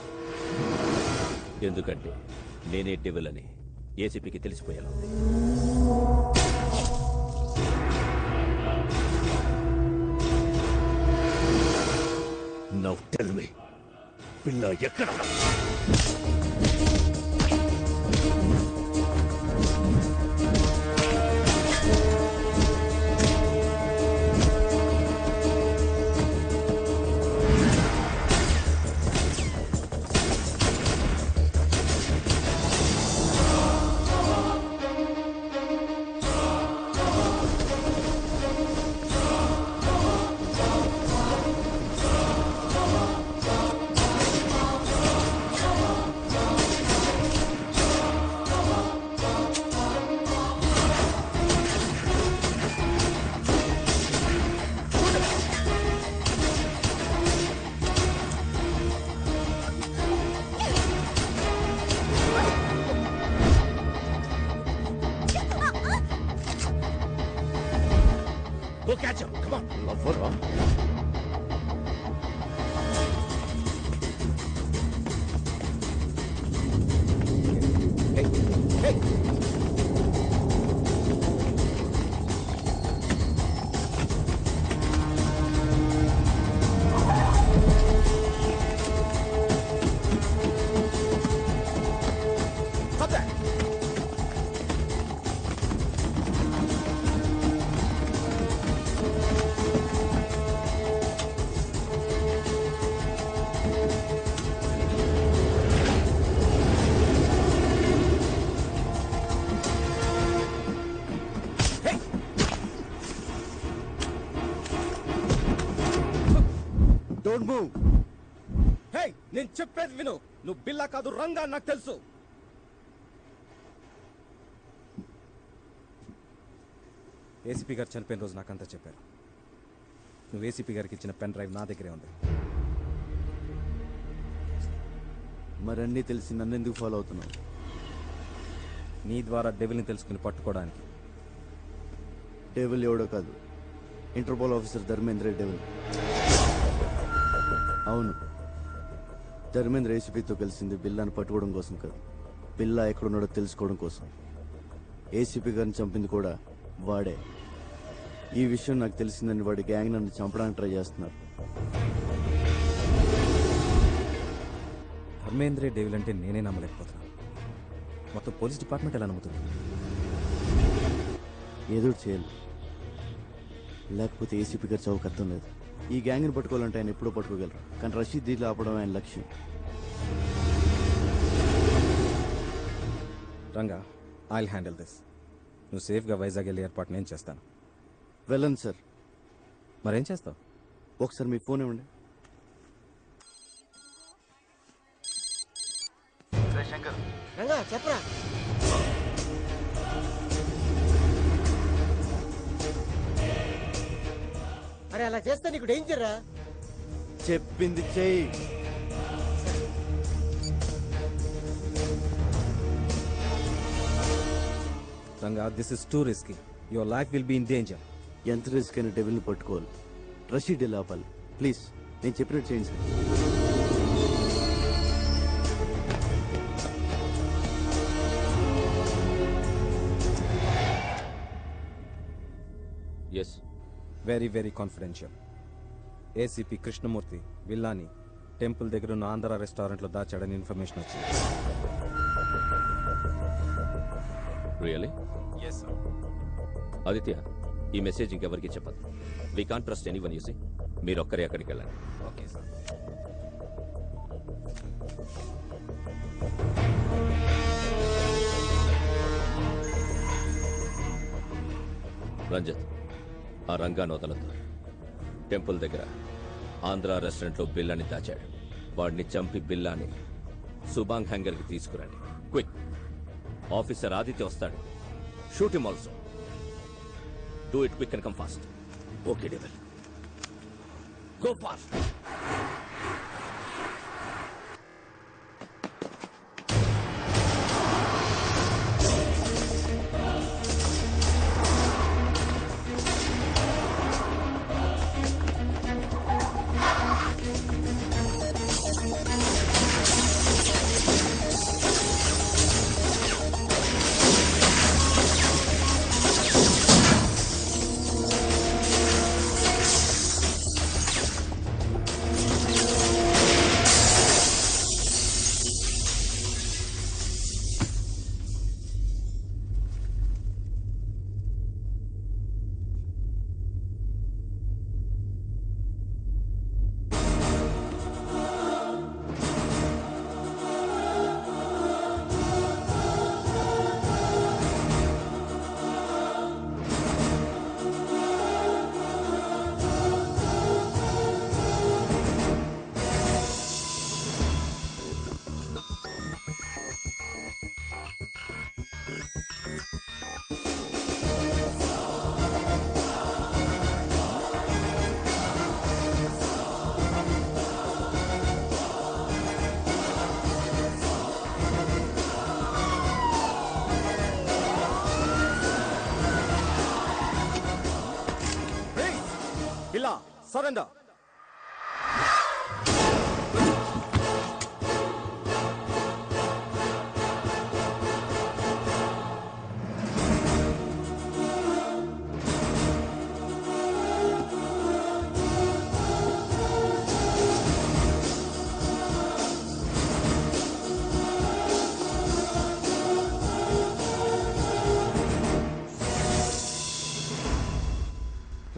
ఎందుకంటే నేనే డెవిల్ అని ఏసీపీకి తెలిసిపోయేలా ఉంది. నౌ టెల్ మీ, బిల్లా ఎక్కడ? Go catch him. Come on. Lover, huh? Hey, hey. Stop that. Don't move. Hey, నేను చెప్పేది విను. నువ్వు బిల్లా కాదు, రంగా. నాకు తెలుసు. ఏసీపీ గారు చనిపోయిన రోజు నాకంతా చెప్పారు. నువ్వు ఏసీపీ గారికి ఇచ్చిన పెన్ డ్రైవ్ నా దగ్గరే ఉంది. మరన్నీ తెలిసి నన్ను ఎందుకు ఫాలో అవుతున్నావు? నీ ద్వారా డెవిల్ని తెలుసుకుని పట్టుకోవడానికి. డెవిల్ ఎవడో కాదు, ఇంటర్పోల్ ఆఫీసర్ ధర్మేంద్ర డెవిల్. అవును, ధర్మేంద్ర ఏసీపీతో కలిసింది బిల్లాని పట్టుకోవడం కోసం కాదు, బిల్లా ఎక్కడున్నాడో తెలుసుకోవడం కోసం. ఏసీపీ గారిని చంపింది కూడా వాడే. ఈ విషయం నాకు తెలిసిందని వాడి గ్యాంగ్ నన్ను చంపడానికి ట్రై చేస్తున్నారు. ధర్మేంద్రే డెవిల్ అంటే నేనే నమ్మలేకపోతున్నాను. మొత్తం పోలీస్ డిపార్ట్మెంట్ ఎలా నమ్ముతుంది? ఏదో చేయాలి, లేకపోతే ఏసీపీ గారు చౌక అర్థం లేదు. ఈ గ్యాంగ్ని పట్టుకోవాలంటే ఆయన ఎప్పుడో పట్టుకోగలరు, కానీ రషీద్ దీంట్లో ఆపడం ఆయన లక్ష్యం. Ranga, I'll handle this. నువ్వు సేఫ్గా వైజాగ్ వెళ్ళి ఏర్పాటు నేను చేస్తాను. వెళ్ళండి సార్. మరేం చేస్తావు? ఒకసారి మీ ఫోన్ ఇవ్వండి. రంగా చెప్పరా. అరే అలా చేస్తే నీకు డేంజర్ రా. చెప్పింది చెయ్యి. Ranga, this is too risky. Your life will be in danger. ఎంత రిస్క్ అయినా డెవిల్ని పట్టుకోవాలి, రషీద్ ఇలా ఆపాలి. ప్లీజ్ నేను చెప్పినట్టు చేయండి sir. Yes, very very confidential. ACP Krishnamurthy విల్లాని టెంపుల్ దగ్గర ఉన్న ఆంధ్ర రెస్టారెంట్లో దాచాడని ఇన్ఫర్మేషన్ వచ్చింది. రియలీ? Yes sir. ఆదిత్య, ఈ మెసేజ్ ఇంకెవరికి చెప్పదు. We can't trust anyone. You see మీరొక్కరే అక్కడికి వెళ్ళండి. Okay sir. రంజిత్, ఆ రంగాన్ని వదలొద్దు. టెంపుల్ దగ్గర ఆంధ్ర రెస్టారెంట్లో బిల్లాని దాచాడు. వాడిని చంపి బిల్లాని సుబాంగ్ హ్యాంగర్కి తీసుకురండి. క్విక్. ఆఫీసర్ ఆదిత్య వస్తాడు. Shoot him also. Do it quick and come fast. Okay devil, go fast. Billa, surrender.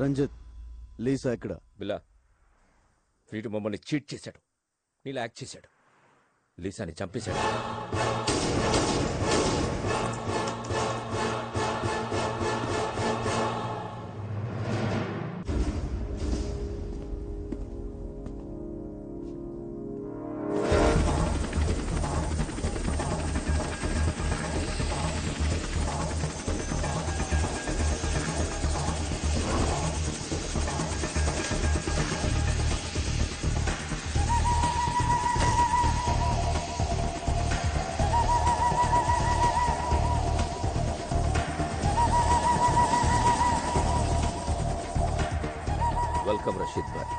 Ranjith, Lisa ఎక్కడ? బిల్లా, వీడు మమ్మల్ని చీట్ చేశాడు. నీలా యాక్ట్ చేశాడు. లీసాని చంపేశాడు. వెల్కమ్ రషీద్ భాయ్.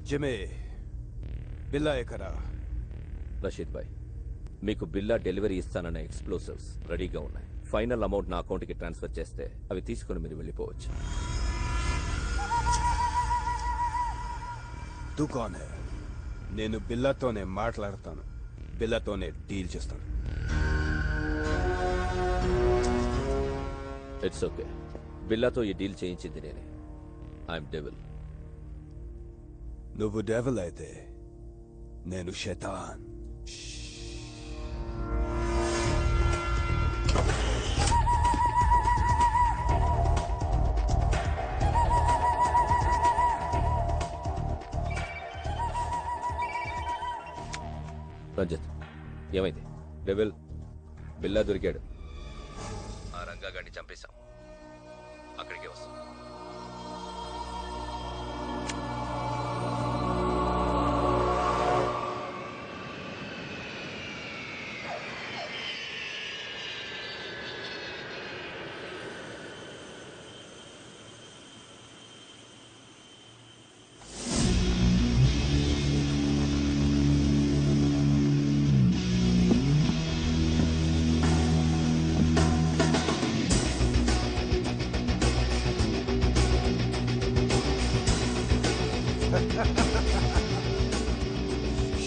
జిమే, బిల్లా ఎక్కడా? రషీద్ భాయ్, మీకు బిల్లా డెలివరీ ఇస్తానన్న ఎక్స్ప్లోసివ్స్ రెడీగా ఉన్నాయి. ఫైనల్ అమౌంట్ నా అకౌంట్కి ట్రాన్స్ఫర్ చేస్తే అవి తీసుకుని మీరు వెళ్ళిపోవచ్చు. దుకాన్ నేను బిల్లాతోనే మాట్లాడతాను. బిల్లాతోనే డీల్ చేస్తాను. It's okay. బిల్లాతో ఈ డీల్ చేయించింది నేనే. I'm devil. నువ్వు డెవిల్ అయితే నేను శైతాన్. రంజిత్, ఏమైంది? డెవిల్, బిల్లా దొరికాడు. ఆ రంగా గాడిని చంపేశాం. అక్కడికే వస్తాం.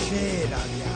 शेर आ गया।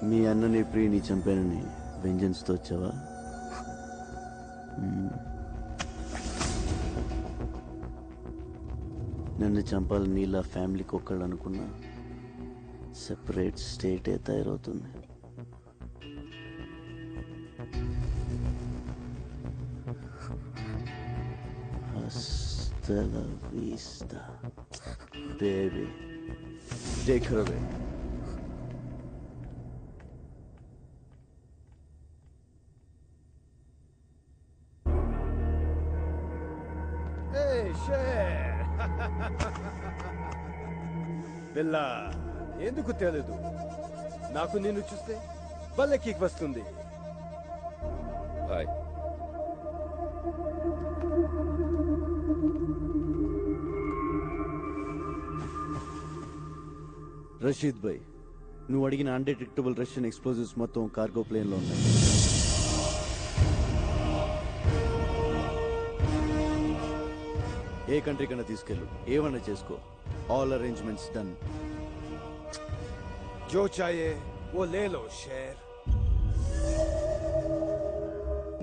మీ అన్నని ప్రియని చంపానని వెంజన్స్తో వచ్చావా? నన్ను చంపాలని నీళ్ళ ఫ్యామిలీకి ఒక్కళ్ళు అనుకున్నా సెపరేట్ స్టేటే తయారవుతుంది. Hasta la vista, baby. Take her away. బిల్లా ఎందుకు తెలీదు? నాకు నిన్ను చూస్తే భలే కిక్ వస్తుంది. హాయ్. రషీద్ భాయ్, నువ్వు అడిగిన అన్డిటెక్టబుల్ రష్యన్ ఎక్స్ప్లోజివ్స్ మొత్తం కార్గో ప్లేన్లో ఉన్నాయి. ఏ కంట్రీ కన్నా తీసుకెళ్ళు, ఏమన్నా చేసుకో. All arrangements done. जो चाहिए वो ले लो शेर.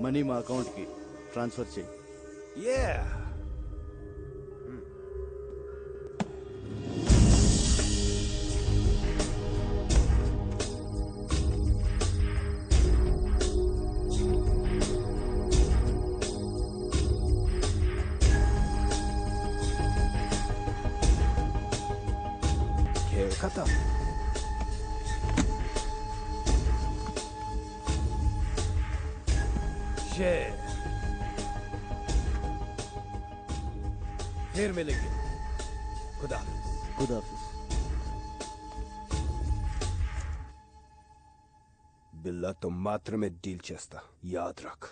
మనీ మా అకౌంట్కి ట్రాన్స్ఫర్ చేయి. Yeah. खत्म. शेर फिर मिलेंगे. खुदा खुदाफिज. बिल्ला तो मात्र में डील చేస్తా, याद रख.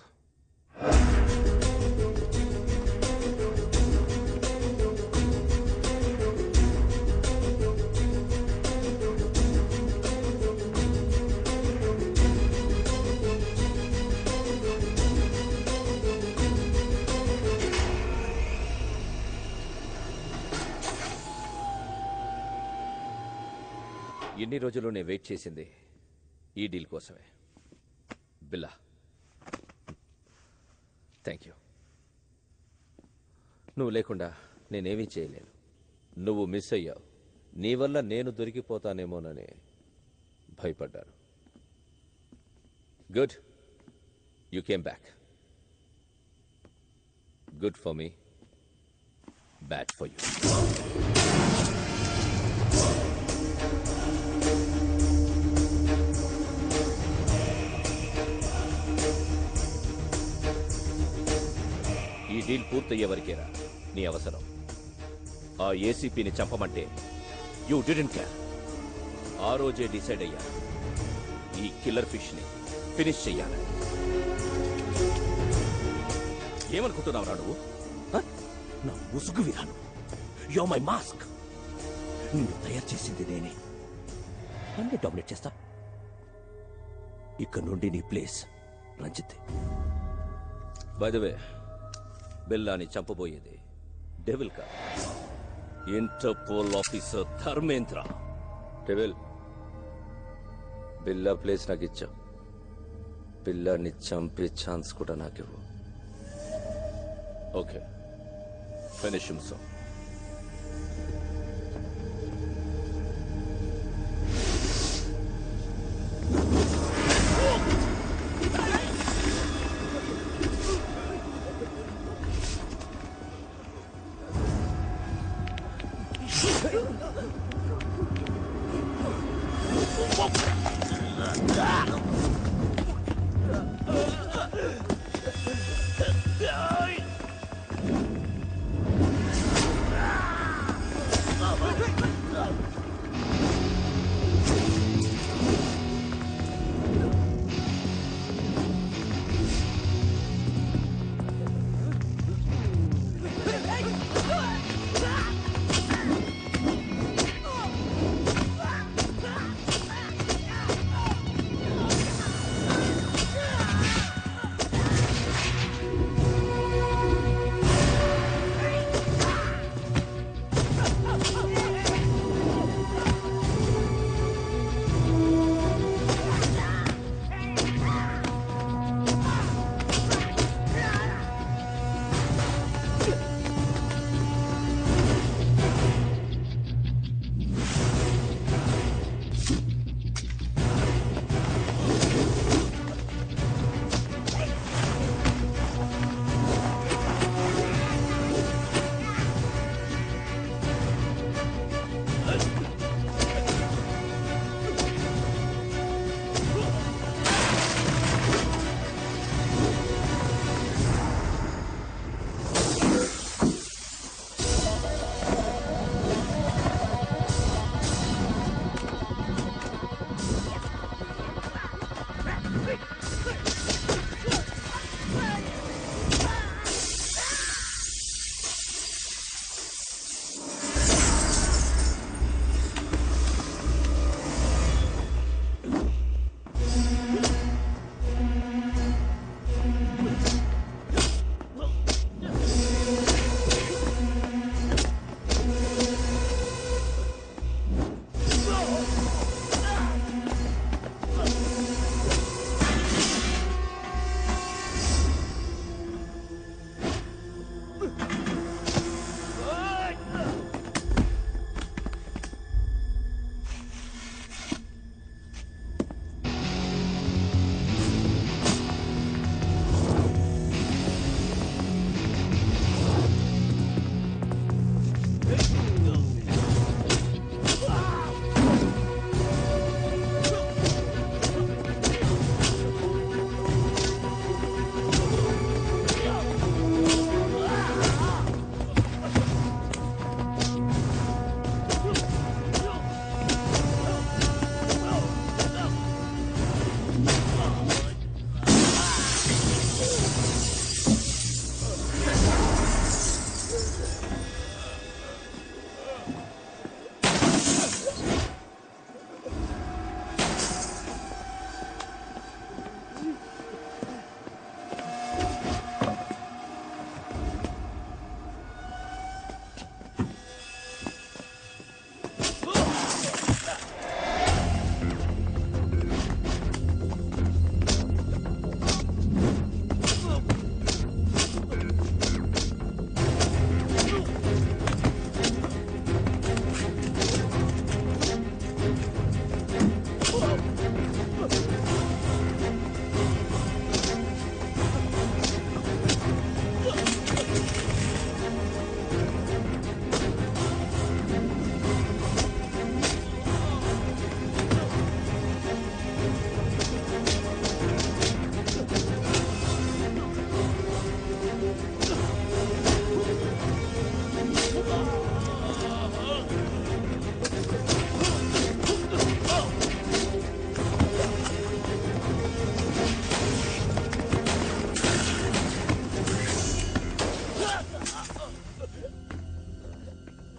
ఎన్ని రోజులు నేను వెయిట్ చేసింది ఈ డీల్ కోసమే. బిల్లా, థ్యాంక్ యూ. నువ్వు లేకుండా నేనేమీ చేయలేను. నువ్వు మిస్ అయ్యావు. నీ వల్ల నేను దొరికిపోతానేమోనని భయపడ్డాను. Good, you came back. Good for me, bad for you. ఈ డీల్ పూర్తయ్యే వరకేరా నీ అవసరం. ఆ ఏసీపీని చంపమంటే యూ డిడెంట్ కేర్. ఆ రోజే డిసైడ్ అయ్యా ఈ కిల్లర్ ఫిష్ని ఫినిష్ చెయ్యాలి. ఏమనుకుంటున్నావురా నువ్వు? నా ముసుగు విధానం. Yo my mask. నిన్ను తయారు చేసింది నేనే. అన్ని డామినేట్ చేస్తా. ఇక్కడ నుండి నీ place Ranjith. By the way, బిల్లాని చంపబోయేది డెవిల్ కాదు, Interpol officer Dharmendra. Devil, Billa place నాకు ఇచ్చావు. బిల్లాని చంపే ఛాన్స్ కూడా నాకివ్వు. Okay, finish him so.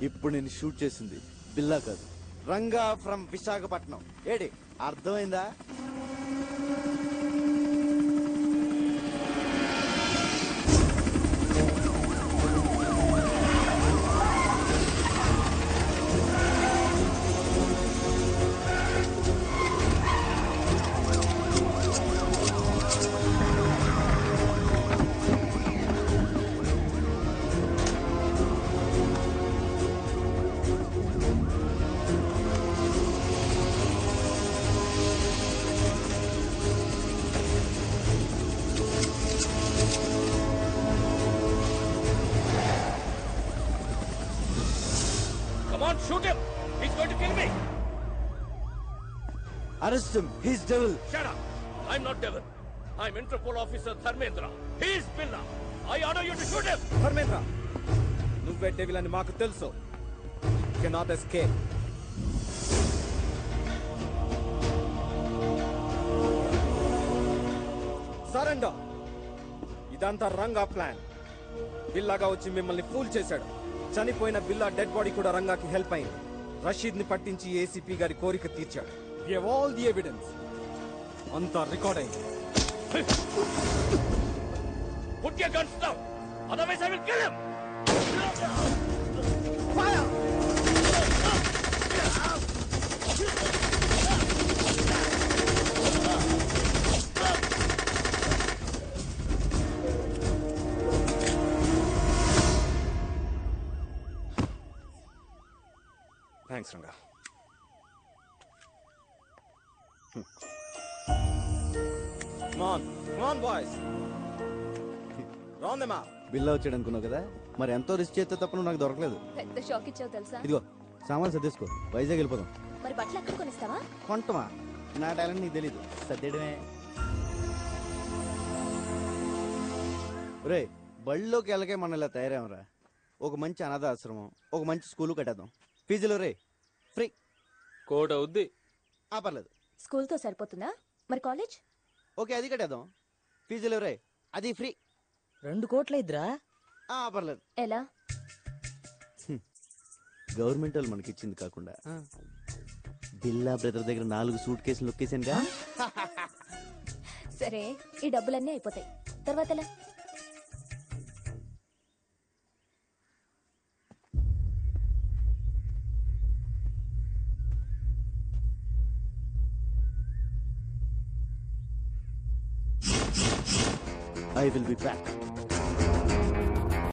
ఇప్పుడు నేను షూట్ చేసింది బిల్లా కాదు, రంగా ఫ్రమ్ విశాఖపట్నం. ఏడి అర్థమైందా? on, shoot him. He's going to kill me. Arrest him. He's devil. Shut up. I'm not devil. I'm Interpol officer Dharmendra. He's Billa. I order you to shoot him. Dharmendra నువ్వే డెవిల్ అని మాకు తెలుసు. Cannot escape. సరెండర్. ఇదంతా రంగా ప్లాన్. బిల్లాగా వచ్చి మిమ్మల్ని ఫూల్ చేశాడు. చనిపోయిన బిల్లా డెడ్ బాడీ కూడా రంగాకి హెల్ప్ అయింది. రషీద్ ని పట్టించి ఏసీపీ గారి కోరిక తీర్చాడు. We have all the evidence. అంతా రికార్డ్ అయింది. Put your guns down. Otherwise I will kill him. Fire! Thanks, Ranga. Come on, boys. Round them up. బిల్లా వచ్చాడు అనుకున్నావు కదా, మరి ఎంతో రిస్క్ చేస్తే తప్ప నువ్వు నాకు దొరకలేదు. పెద్ద షాక్ ఇచ్చావు తెలుసా? ఇదిగో సామాన్ సర్దేసుకో, వైజాగ్ వెళ్ళిపోదాం. మరి బట్టలు ఎక్కడ కొనిస్తావా? కొంటమా? నా టాలెంట్ నీకు తెలీదు, సర్దేయడమే. రే బళ్ళలోకి వెళ్ళకే మనం ఇలా తయారేమరా. ఒక మంచి అనాథ ఆశ్రమం, ఒక మంచి స్కూలు కట్టేద్దాం. ఫీజులు రే ఫ్రీ. కోట్ అవుద్ది. పర్లేదు. స్కూల్తో సరిపోతుందా? మరి కాలేజ్? ఓకే అది కట్టేద్దాం. ఫీజులు రే అది ఫ్రీ. 2 కోట్ల ఇద్దరా? పర్లేదు. ఎలా? గవర్నమెంట్ వాళ్ళు మనకి ఇచ్చింది కాకుండా బిల్లా బ్రదర్ దగ్గర 4 సూట్ కేసులు నొక్కేసానుగా. సరే ఈ డబ్బులన్నీ అయిపోతాయి, తర్వాత ఎలా? I will be back.